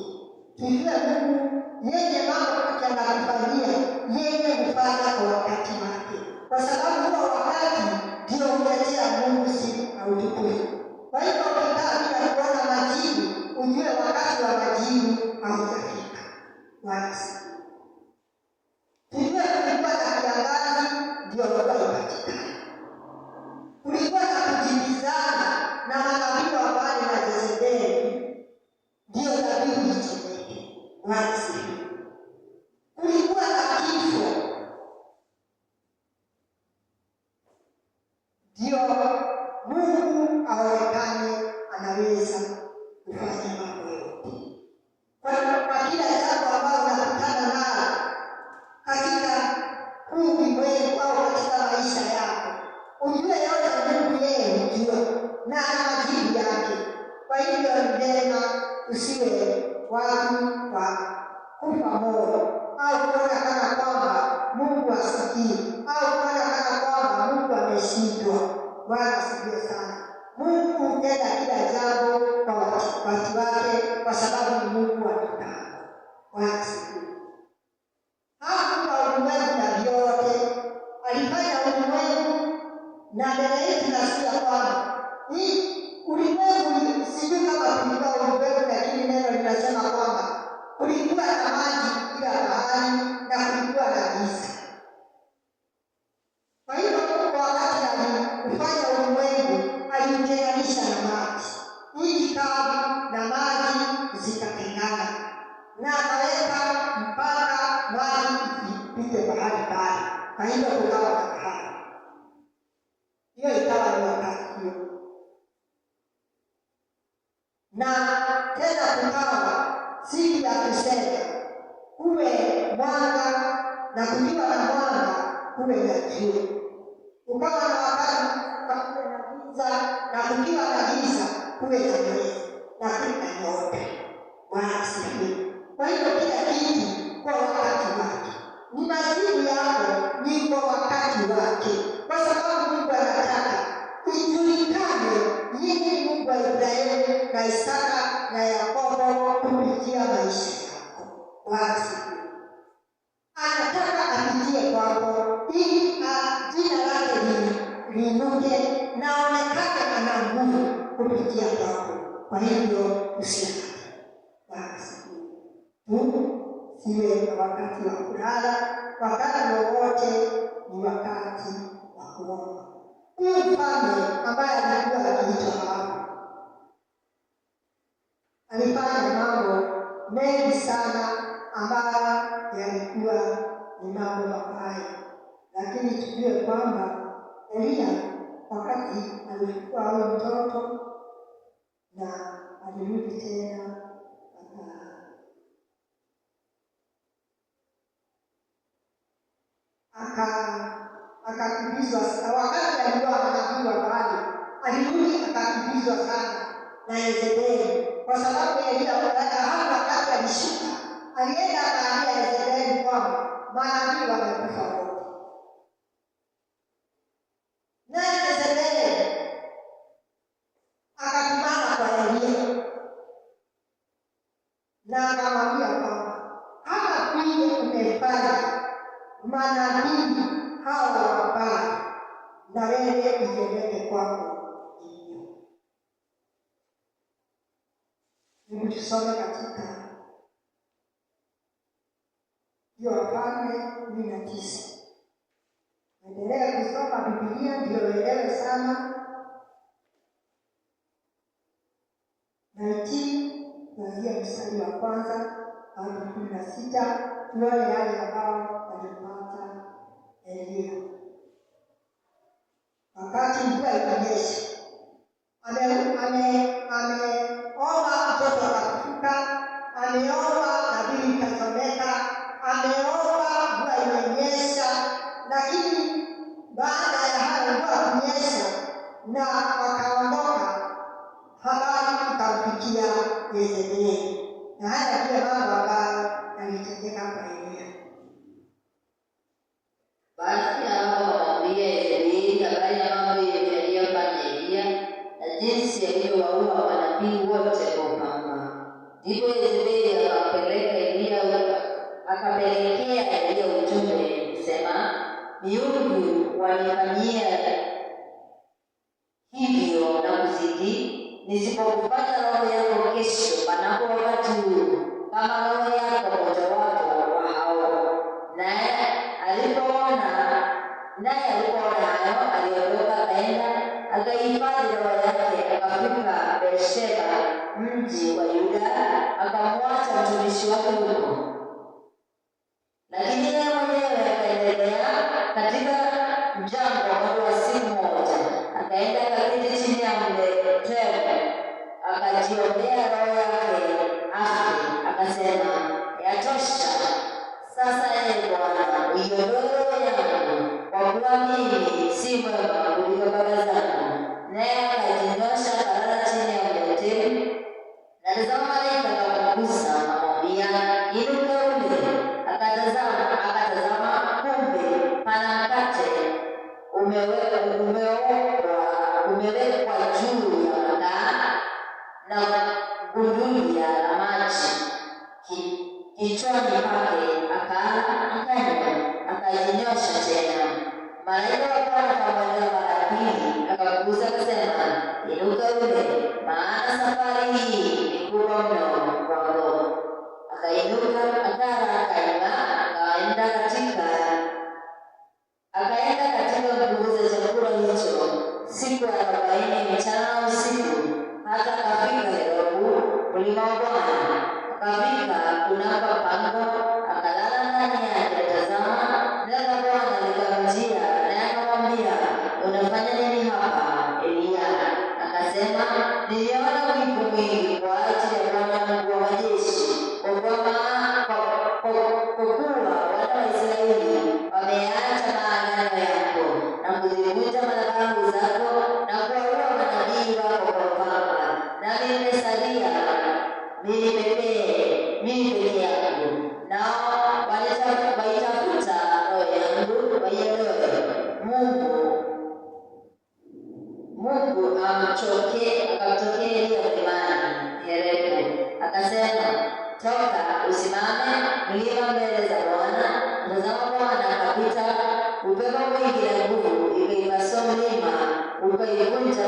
Tujue Mungu yeye mambo anakufanyia, yeye hufanya kwa wakati wake, kwa sababu huo wakati ndio umetia Mungu sifa au utukufu. Kwa hivyo ukikaa bila kuona majibu, ujue wakati wa majibu haujafika. Bwana asifiwe. Tujue kulikuwa na kiangazi ndio mvua ipatikane. Kulikuwa na kujibizana na manabii wa Baali na Jezebeli ndio dhabihu ichomeke. Bwana asifiwe. Kulikuwa na kifo ndio Mungu aonekane anaweza kufanya mambo yote. Kwa kila jambo ambalo unakutana nalo katika ulimwengu au katika maisha yako, ujue yote Mungu yeye hujua na ana majibu yake. Kwa hivyo ni vyema usiwe watu wa kufa moyo au kuona kana kwamba Mungu hasikii au kuona kana kwamba Mungu ameshindwa. Bwana asifiwe sana. Mungu hutenda kila jambo kwa watu wake, kwa sababu ni Mungu wa mipango. Bwana asifiwe. Hakuumba ulimwengu na vyote, alifanya ulimwengu, na mbele yetu nasikia kwamba ulimwengu, sijui kama kulikuwa ulimwengu, lakini neno linasema kwamba kulikuwa na maji kila mahali na kulikuwa na giza. Kwa hivyo wakati alifanya ulimwengu, aliutenganisha na maji, nchi kavu na maji zikatengana, na akaweka mpaka maji Kwa hivyo kukawa na kahaba. Hiyo ikawa ni wakati hiyo. Na tena kukawa siku ya kusema kuwe mwanga, na kukiwa na mwanga kuwe na jua. Kukawa na wakati kuwe na giza, na kukiwa na giza kuwe na mwezi, na kuwe na nyota. Bwana asifiwe. Kwa hivyo kila kitu kwa wakati wake. Ni majibu yako ni kwa wakati wake, kwa sababu Mungu anataka ijulikane yeye ni Mungu wa Ibrahimu na Isaka na Yakobo kupitia maisha yako. Bwana asifiwe. Anataka apitie kwako ili jina lake liinuke na aonekane ana nguvu kupitia kwako. Kwa hivyo usiache. Bwana asifiwe. Siwe na wakati wa kulala, wakati wowote ni wakati wa kuomba. Huyu mfalme ambaye alikuwa akiitwa Ahabu alifanya mambo mengi sana ambayo yalikuwa ni mambo mabaya, lakini tujue kwamba Elia wakati alikuwa huyo mtoto na alirudi tena akakimbizwa. Wakati alikuwa anakimbizwa pale, alirudi akakimbizwa sana na Yezebeli, kwa sababu Elia wakati alishuka alienda akaambia Yezebeli kwamba manabii wamekufa wote. Na Yezebeli akatumana kwa Elia na akamwambia kwamba kama vile umefanya manabii hawa wabaya, na wewe ijengeke kwako hivyo. Hebu tusome katika Wafalme 19. Endelea kusoma Biblia ndio uelewe sana. 19 kuanzia mstari wa kwanza hadi 16, tuone yale ambao walipata Elia. Wakati mvua ilinyesha, ameomba mtoto akafufuka, ameomba nabii ikasomeka, ameomba mvua imenyesha, lakini baada ya hayo mvua kunyesha na wakaondoka, habari ikamfikia Yezebeli. Na haya ndiyo mambo ambayo yalitendeka kwa Elia. Basi hao wakamwambia Yezebeli habari ya mambo yote aliyofanya Elia na jinsi alivyowaua manabii wote kwa upanga. Ndipo Yezebeli akampelekea Elia ujumbe kusema, miungu wanifanyia hivyo na kuzidi, nisipokufanya roho yako kesho panapo wakati huu kama roho yako mojawapo wa hao. Naye alipoona hayo, aliondoka akaenda akahifadhi roho yake, akafika Beersheba mji wa Yuda, akamwacha mtumishi wake huko. Lakini yeye mwenyewe akaendelea katika jangwa muda wa siku moja, akaenda akaketi chini ya mtende, akajiombea roho yake afe, akasema, yatosha sasa, ee Bwana, uiondoe roho yangu, kwa kuwa mimi si mwema kuliko baba zangu. Naye akajinyosha akalala chini ya mtende, na tazama malaika akamgusa akamwambia, inuka ule. Akatazama, kumbe pana mkate umewekwa juu ya makaa na gudulia la maji kichwani pake, akala akanywa, akajinyosha tena. Malaika wa Bwana akamwendea mara pili, akamgusa akasema, inuka ule, maana safari hii ni kubwa mno kwako. Akainuka akala akanywa, akaenda katika nguvu za chakula hicho siku 40 mchana usiku, hata akafika Rehobu mlima wa Bwana. Akafika kunako pango, akalala ndani yake. Tazama, neno la Bwana niliona wivu mwingi kwa ajili ya Bwana Mungu wa majeshi, kwa kuwa wana wa Israeli wameacha maagano yako na kuzivunja madhabahu zako na kuwaua manabii wako kwa upanga, nami nimesalia mimi peke yangu, nao waitafuta roho yangu waiondoe. Mungu akamtokea Eliya mlimani Horebu, akasema, toka usimame mlima mbele za Bwana. Tazama, Bwana akapita, upepo mwingi na nguvu ikaipasua mlima, ukaivunja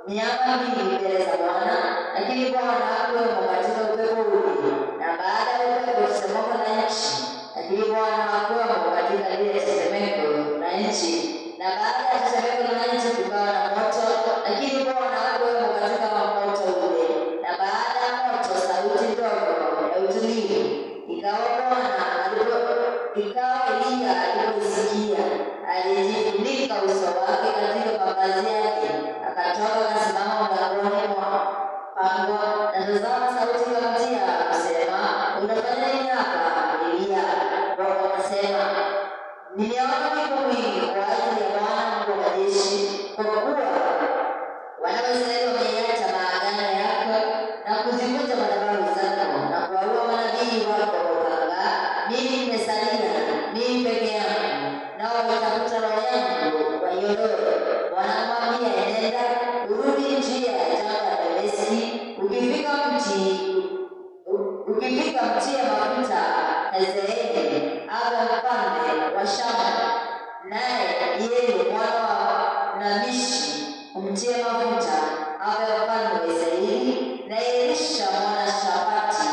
miamba mbili mbele za Bwana, lakini Bwana hakuwemo katika upepo ule. Na baada ya upepo tetemeko la nchi, lakini Bwana hakuwemo katika lile tetemeko la nchi. Na baada ya tetemeko la nchi kukawa na moto, lakini Bwana hakuwemo katika moto ule. Na baada ya moto sauti ndogo ya utulivu. Ikawa Eliya alipoisikia, alijifunika uso wake katika mavazi yake, akatoka akasimama mlangoni mwa pango. Na tazama, sauti ikamjia kusema, unafanya nini hapa Eliya? Roho akasema, nimeona wivu mwingi kwa ajili ya Bwana Mungu wa majeshi, kwa kuwa wana wa Israeli wameiacha maagano yako na kuzivunja madhabahu zako na kuwaua manabii wako kwa upanga. Mimi nimesalia mimi peke yangu, nao waitafuta roho yangu waiondoe. Wanamwambia, enenda urudi njia ya jangwa la Dameski, ukifika mtie mafuta Hazaeli awe mfalme wa Shamu, naye Yehu mwana wa Namishi umtie mafuta awe mfalme wa Israeli, na Elisha mwana Shafati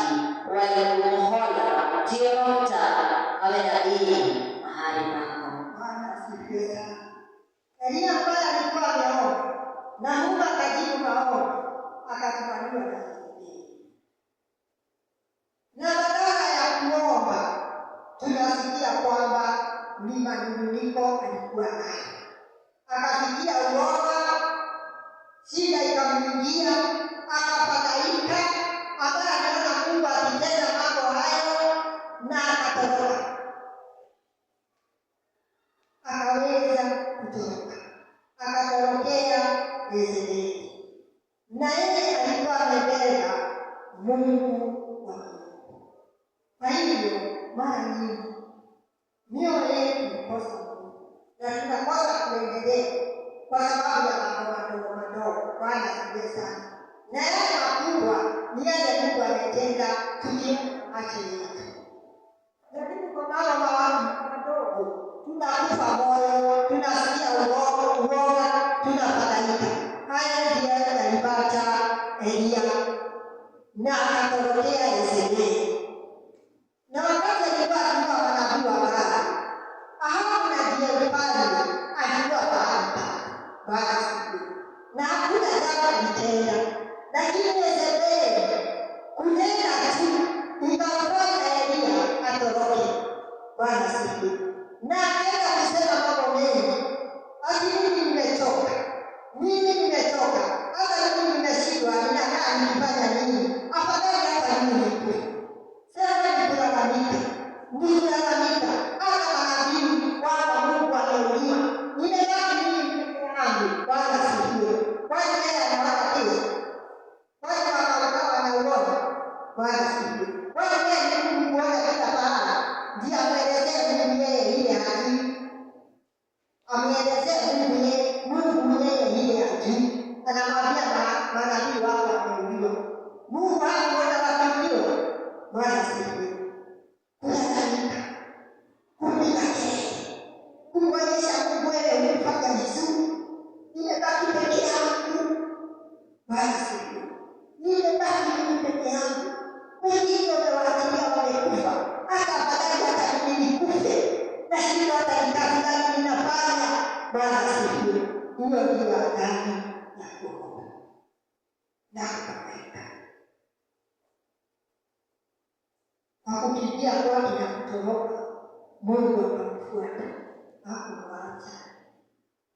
wa Mohola umtie mafuta awe nabii mahali pako. Bwana asifiwe sana. Eliya ambaye alikuwa ameomba na Mungu akajibu maombi, akakubaliwa na Elisha. Na badala ya kuomba, tunasikia kwamba ni manunguniko alikuwa nayo. Akasikia uoga, shida ikamwingia, akafadhaika, ambaye aliona Mungu akitenda mambo hayo, na akatoroka. Akaweza kutoroka, akatorokea Yezebeli, na yeye alikuwa amebeba Mungu wa Mungu. Kwa hivyo mara nyingi mioyo yetu hukosa Mungu na tunakosa kuendelea kwa sababu ya mambo madogo. Bwana asifiwe sana. Na yale makubwa ni yale Mungu ametenda tukiache yetu, lakini kwa mambo madogo tunakufa moyo, tunasikia uoga, tunafadhaika. Haya ndiyo yalipata Eliya na akatorokea Yezebeli. Na wakati alikuwa akiwa manabii wa Baali, Ahabu na Jezebeli alikuwa pahali pale. Bwana asifiwe. Na hakuna jambo alitenda, lakini Yezebeli kunena tu ikamfanya Eliya atoroke. Bwana asifiwe. Na akaenda kusema mambo mengi, ati mimi nimechoka, hata mimi nimeshindwa, ninakaa nikifanya nini? Afadhali hata mimi nikufe. Sasa nikulalamika, hata manabii wako Mungu ameuliwa, nimebaki mimi peke yangu. Bwana asifiwe. Kwani yeye anaona kesho? Kwani wakawa wanauona? Bwana asifiwe. Kwani yeye ni Mungu kuona kila pahala ndiye amwelezee Mungu yeye ile haki? Amwelezee Mungu yeye ile haki? Anamwambia manabii wako wameuliwa. Mungu hakuona wakiuliwa? Bwana asifiwe. Kulalamika, kupiga kelele, kumwonyesha Mungu wewe umefanya vizuri, nimebaki peke yangu. Bwana asifiwe. Nimebaki mimi peke yangu, wengine wamewaachilia wamekufa, hata afadhali hata mimi nikufe, na sio hata nikazi gani ninafanya. Bwana asifiwe. Hiyo ndiyo adhabu ya kuogopa na kuhangaika. Hakukimbia kwake na kutoroka, Mungu akamfuata, hakumwacha.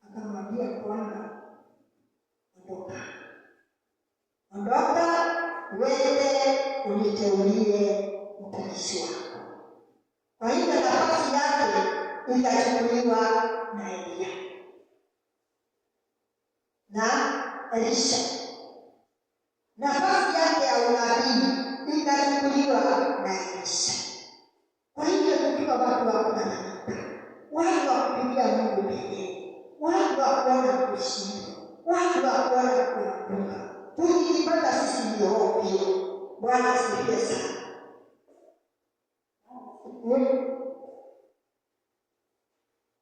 Akamwambia kwamba ondoka uende uniteulie mtumishi wako. Kwa hivyo nafasi yake ikachukuliwa na Elia na Elisha. Nafasi yake ya unabii ikachukuliwa na Elisha. Kwa hivyo tukiwa watu wa kulalamika, watu wa kupigia Mungu mbele, watu wa kuona kushinda, watu wa kuona kuanguka, tukijipata sisi ndio ovyo. Bwana asifiwe sana.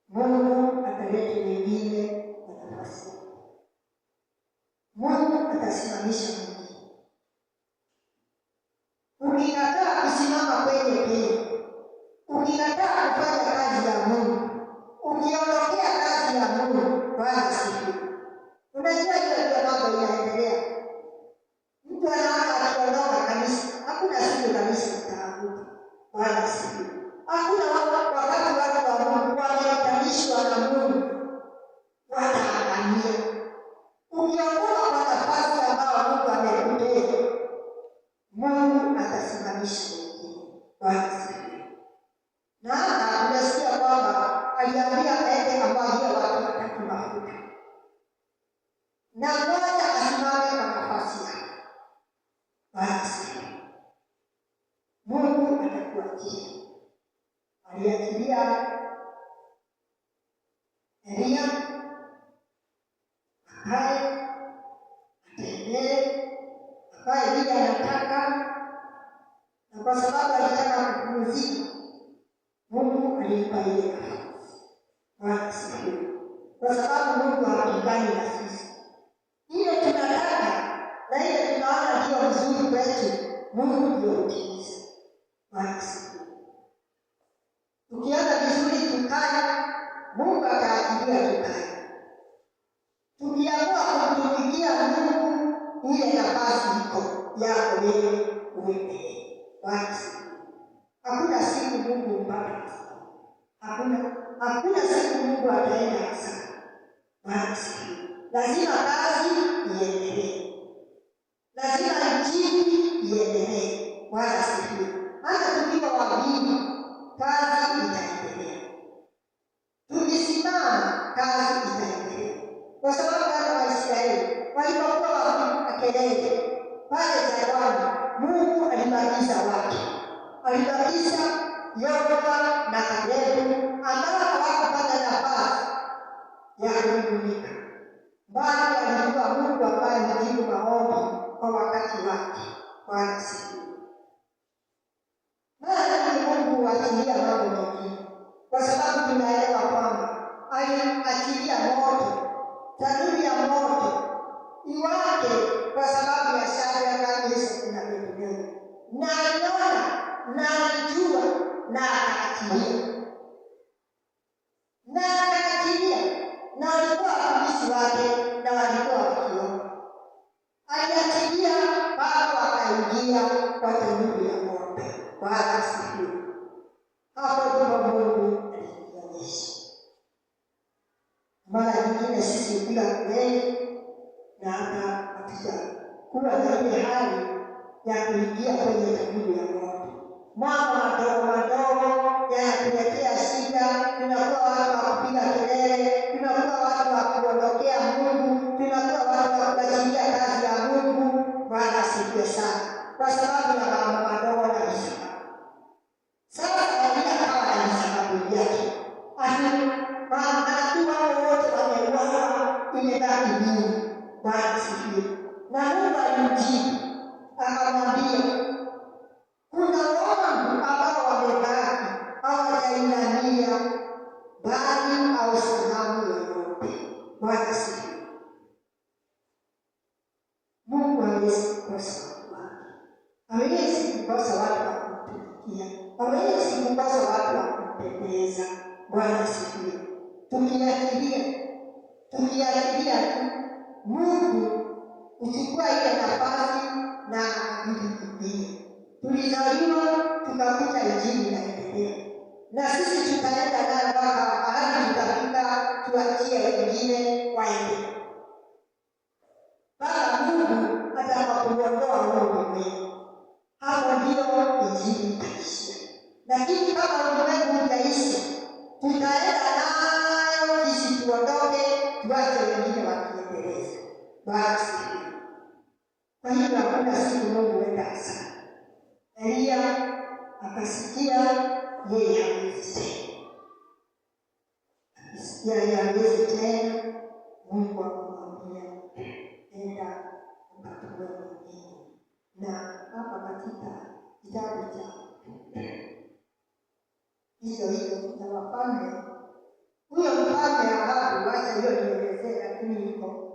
Mungu ataleta wengine kwa nafasi. Mungu atasimamisha mwingine. Ukikataa kusimama kwenye pili, ukikataa kufanya kazi ya Mungu, ukiondokea kazi ya Mungu, Bwana asifiwe. Unajua hiyo ndio mambo inaendelea. Mtu anaona akiondoka kanisa, hakuna siku kanisa litaanguka. Bwana asifiwe. Hakuna wakati watu wa Mungu wameunganishwa na Mungu wataangamia. Ukiondoka kwa nafasi ambayo Mungu amekupea, Mungu atasimamisha wengine. Bwana asifiwe. Na tunasikia kwamba aliambia aende amwagie watu watatu mafuta, na mmoja asimame kwa nafasi yake. Bwana asifiwe. Mungu atakuachia. Aliachilia Elia akae atembee, akae vile anataka, na kwa sababu alitaka kupumzika, Mungu alimpa ile nafasi. Bwana asifiwe. Kwa sababu Mungu hapigani na sisi. Ile tunataka na ile tunaona ndio mzuri kwetu, Mungu ndio hutimiza. Bwana asifiwe. Tukiona vizuri tukae, Mungu ataachilia tukae. Tukiamua kumtumikia Mungu, ile nafasi iko yako wewe uende. Bwana asifiwe. Hakuna siku Mungu mpaka. Hakuna siku Mungu ataenda hasara. Bwana asifiwe. Lazima kazi iendelee. Lazima injili iendelee. Bwana asifiwe. Hata tukiwa wageni, kazi itaendelea. Tukisimama, kazi itaendelea. Kwa sababu wana wa Israeli walipokuwa wakipiga kelele pale jangwani, Mungu alibakiza watu. Alibakiza Yoshua na Kalebu ambao hawakupata nafasi ya kuinuka, bali walijua Mungu ambaye hujibu maombi kwa wakati wake. Bwana asifiwe. Mara nyingi Mungu huachilia mambo mengine kwa sababu tunaelewa kwamba aliachilia moto, tanuru ya moto iwake kwa sababu ya Shadraka, Meshaki na Abednego, na aliona na alijua na akaachilia. Na walikuwa watumishi wake na walikuwa wakiomba. Aliachilia bado wakaingia kwa tanuru ya moto. Bwana asifiwe. Hapo ndipo Mungu alionyesha. Mara nyingine sisi hupiga kelele na hata hatujakuwa na ile hali ya kuingia kwenye tanuru ya moto. Mambo madogo yanatuletea shida. Tunakuwa watu wa kupiga kelele, tunakuwa watu wa kuondokea Mungu, tunakuwa watu wa kuachilia kazi ya Mungu. Bwana asifiwe sana. Kwa sababu ya mambo madogo na vishauri. Sasa Elia akawa na sababu yake. Manabii wao wote wameuawa, imebaki mimi. Bwana asifiwe. Na Mungu alimjibu akamwambia, kuna wangu ambao wamebaki hawajainamia bali au sanamu yoyote. Bwana asifiwe. Mungu hawezi kukosa watu wake. Hawezi kukosa watu wa kumtumikia. Hawezi kukosa watu wa kumpendeza. Bwana asifiwe. Tukiachilia tu, Mungu uchukua ile nafasi na akabidhi. Tulizaliwa tukakuta injili inaendelea, na sisi tutaenda nayo mpaka hadi tutafika tuachie wengine waende. nataka kuondoa huo ulimwengu. Hapo ndio injili itaishia. Lakini kama ulimwengu utaisha, tutaenda nayo sisi tuondoke, tuache wengine wakiendeleza. Basi kwa hiyo hakuna siku Mungu huenda sana. Elia akasikia yeye hawezi tena. Akisikia yeye hawezi tena, Mungu akamwambia enda ukatue mwingine. Na hapa katika kitabu cha hizo za Wafalme, huyo mfalme Ahabu, wacha hiyo nielezee, lakini iko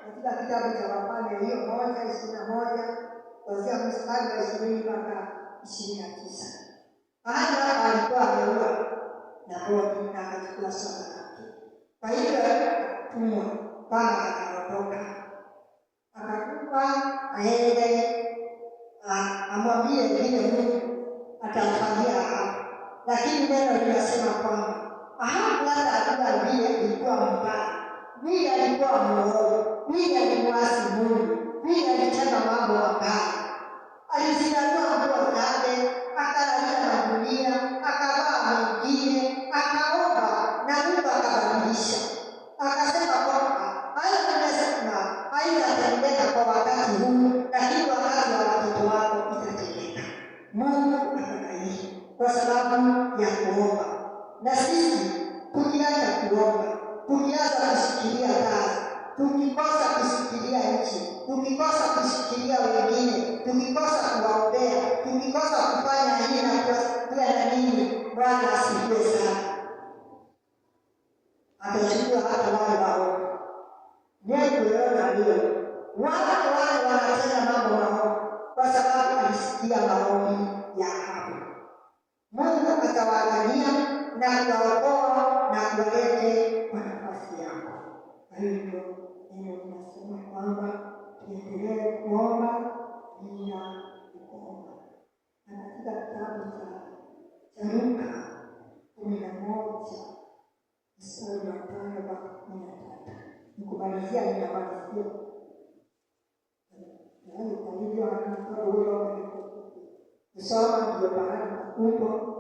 katika kitabu cha Wafalme hiyo 1:21 kuanzia mstari wa 20 mpaka 29. Ahabu alikuwa ameua Nabothi na akachukua shamba lake. Kwa hiyo akatumwa kwamba ataondoka, akakufa aende amwambie vile Mungu atamfanyia Ahabu. Lakini neno linasema kwamba Ahabu hata alikuwa vile alikuwa mbaya, vile alikuwa mwovu, vile alimwasi Mungu, vile alitenda mambo mabaya. Alizinunua nguo zake, akalalia magunia, akavaa mengine, akaomba na Mungu akabadilisha. Akasema kwamba haitatendeka kwa wakati huu, lakini wakati wa watoto wako itatendeka. Mungu akabadilisha kwa sababu ya kuomba. Na sisi tukiacha kuomba, tukianza kushikilia kazi, tukikosa kushikilia nchi, tukikosa kushikilia wengine, tukikosa kuwaombea, tukikosa kufanya hii na kuwasaidia na nini, Bwana asifiwe sana, atachukua hata wale waovu. Kuona leo wale wanatenda mambo maovu kwa sababu alisikia maombi ya Ahabu. Mungu atawaangalia na kuwaokoa na kuwalete kwa nafasi yako. Kwa hivyo neno linasema kwamba tuendelee kuomba bila kuomba. Na katika kitabu cha Luka 11 mstari wa 5 mpaka 13, nikumalizia ninamalizia. Yaani kwa hivyo anatoa huyo kusoma ndio bahari kubwa.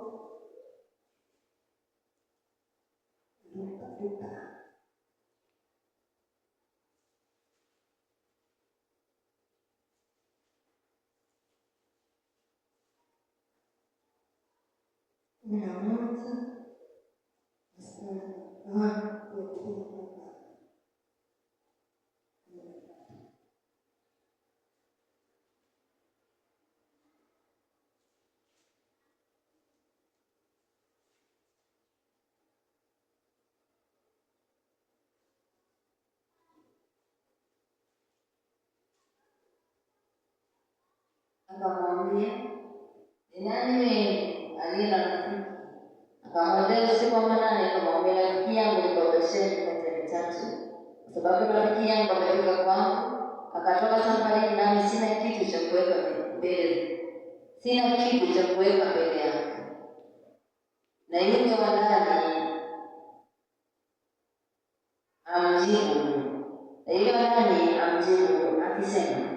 Akamwambia, ni nani wewe aliye na rafiki? Akamwambia, usiku wa manane, akamwambia, rafiki yangu nikopesheni kati ya vitatu, kwa sababu rafiki yangu amefika kwangu, akatoka safarini, nami sina kitu cha kuweka mbele yake. Na yule wa ndani amjibu akisema,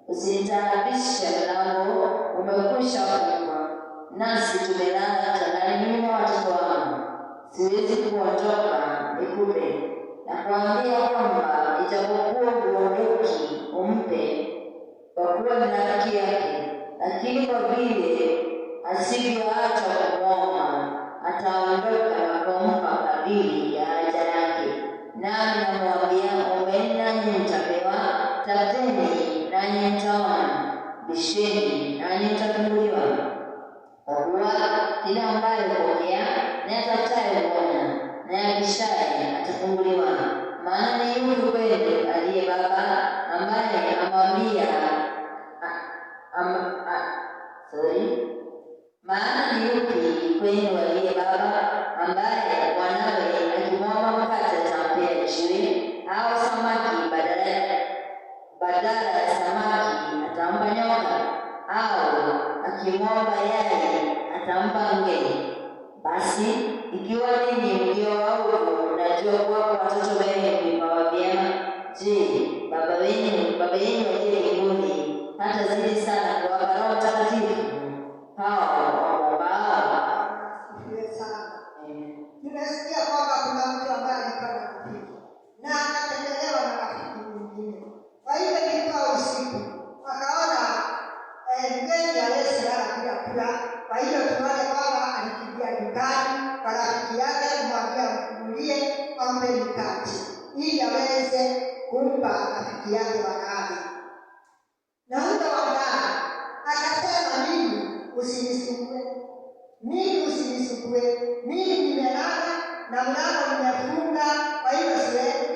usinitaabishe, mlango umekwisha kufungwa, nasi tumelala kitandani, mimi na watoto wangu, siwezi kuondoka nikupe. Na kuambia kwamba ijapokuwa huondoki umpe, kwa kuwa ni rafiki yake, lakini kwa vile asivyoacha kumwomba, ataondoka na kumpa kadiri ya haja yake. Nami namwambia, ombeni nanyi mtapewa, tafuteni nanyi mtaona, bisheni nanyi mtafunguliwa. Kwa kuwa kila ambaye hupokea, naye atafutaye huona, naye abishaye atafunguliwa. Maana ni yupi kwenu aliye baba ambaye Maana ni yupi kwenu aliye baba ambaye mwanawe akimwomba mkate atampea jiwe, au samaki badala ya samaki atampa nyoka, au akimwomba yai atampa nge? Basi ikiwa ninyi mlio waovu mnajua kuwapa watoto wenu vipawa vyema, Je, Baba yenu aliye mbinguni hata zaidi sana kuwapa Roho Mtakatifu hao wamwombao? Asifiwe sana. Nimesikia kwamba kuna mtu ambaye alikuwa na rafiki na akatembelewa na rafiki mwingine. Kwa hivyo ilikuwa usiku, akaona mgeni aliyelala bila kula. Kwa hivyo tunaona kwamba alikimbia dukani kwa rafiki yake kumwambia mfungulie ampe mikate ili aweze kumpa rafiki yake walale. Na huyo wadada akasema, mimi usinisumbue, mimi nimelala na mlango nimefunga, kwa hiyo siwezi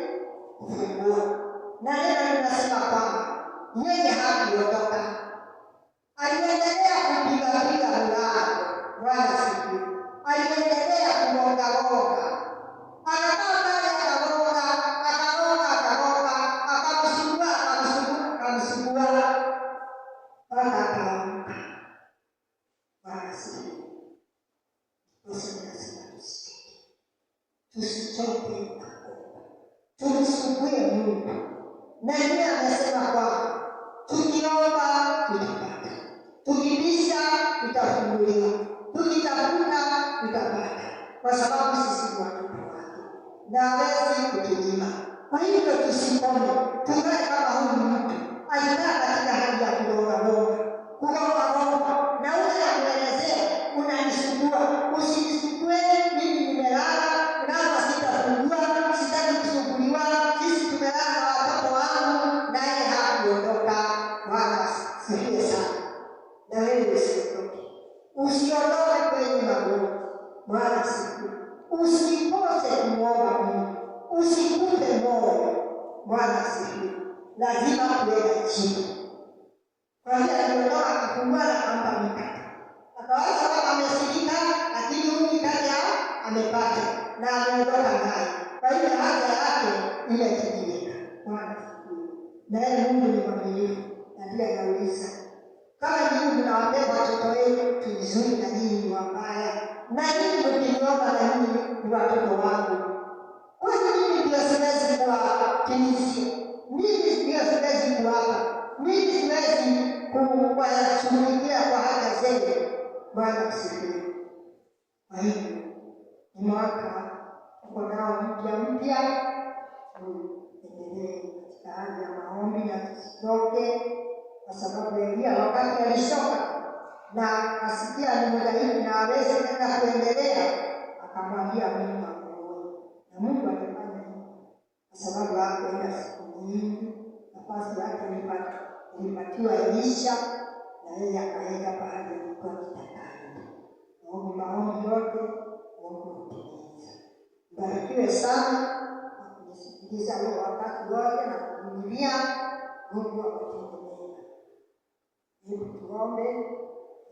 kufungua. Na neno linasema kwamba yeye hakuondoka, aliendelea kupiga mlango. Bwana asifiwe. Aliendelea kugonga, akakaa pale akagonga, akamsumbua mpaka akaamka. Bwana asifiwe. Tusichoke kuomba, tumsumbue Mungu. Na yeye amesema kwamba tukiomba tutapata, tukibisha tutafunguliwa, tukitafuta tutapata, kwa sababu sisi ni watoto wake na hawezi kutunyima. Kwa hivyo tusikome, tukae kama huyu mtu alikaa katika hali ya kugonga, na ule akuelezea, unanisumbua, usinisumbue, mimi nimelala, kama sitafungua, sitaki kusumbuliwa, sisi tumelala na watoto wangu, naye hakuondoka. Bwana asifiwe sana. Na wewe usiondoke kwenye magoti. Bwana asifiwe. Usikose kumwomba Mungu, usikufe moyo. Bwana asifiwe. Lazima kuweka chini. Kwa hiyo aliondoka kufungua na kumpa mikate. Akawaza kama amesirika, lakini huyu mikate amepata na ameondoka naye. Kwa hiyo haja yake imetimilika. Bwana asifiwe. Naye Mungu ni mwaminifu, na ndiye anauliza, kama nyinyi mnawapea watoto wenu vizuri na nyinyi ni wabaya, na nyinyi mkiniomba na nyinyi ni watoto wangu, kwa nini ndio siwezi kuwatimizia? Mimi ndio siwezi kuwapa, mimi siwezi kuwashughulikia kwa haja zenu. Bwana asifiwe. Kwa hivyo ni mwaka uko nao mpya, tuendelee katika hali ya maombi na tusitoke, kwa sababu Elia wakati alishoka na asikia ni mdhaifu na hawezi tena kuendelea, akamwambia Mungu amuoe. Na Mungu alifanya hivyo, kwa sababu hakuenda siku nyingi, nafasi yake ilipatiwa Elisha, na yeye akaenda pahali alikuwa kitakani. Maombi yote Mungu hutimiza. Mbarikiwe sana na kunisikiliza leo wakati wote na kuvumilia. Mungu awatende mema. Hebu tuombe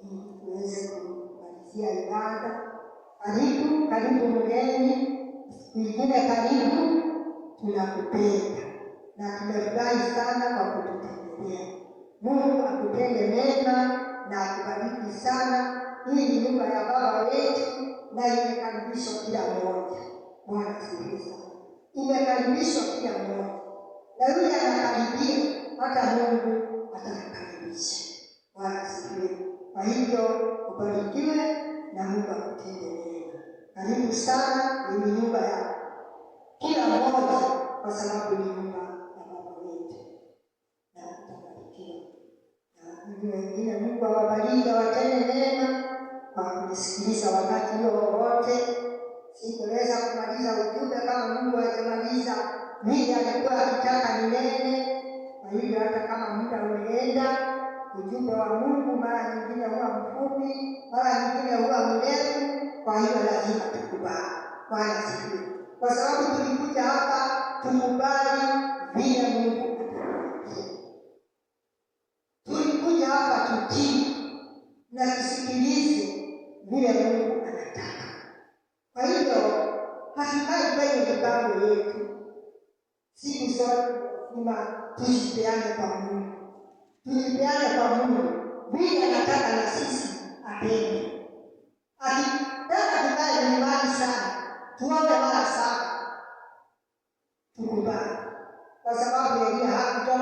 ili tuweze kumalizia ibada. Karibu mgeni, mwingine karibu, tunakupenda na tumefurahi sana kwa kututembelea. Mungu akutende mema na akubariki sana. Hii ni nyumba ya Baba wetu na imekaribishwa kila mmoja. Bwana asifiwe sana. Imekaribishwa kila mmoja, na yule anakaribia hata Mungu atakaribisha. Bwana asifiwe. Kwa hivyo ubarikiwe na Mungu akutende mema. Karibu sana, ni nyumba ya kila mmoja, kwa sababu ni nyumba ya Baba wetu na utabarikiwa. Na hivyo wengine Mungu awabariki, awatende mema kwa kunisikiliza wakati huo wote. Sikuweza kumaliza ujumbe kama Mungu hajamaliza vile alikuwa akitaka ninene. Kwa hivyo hata kama muda umeenda, ujumbe wa Mungu mara nyingine huwa mfupi, mara nyingine huwa mrefu. Kwa hiyo lazima tukubali. Bwana asifiwe. Kwa sababu tulikuja hapa tukubali vile Mungu atatuambia. Tulikuja hapa tutii na tusikilize vile Mungu anataka. Kwa hivyo hatukai kwenye mipango yetu. Siku zote lazima tujipeane kwa Mungu. Tujipeane kwa Mungu vile anataka na sisi atende. Akitaka tukae nyumbani sana, tuombe mara sana, tukubali. kwa sababu Elia hakutoka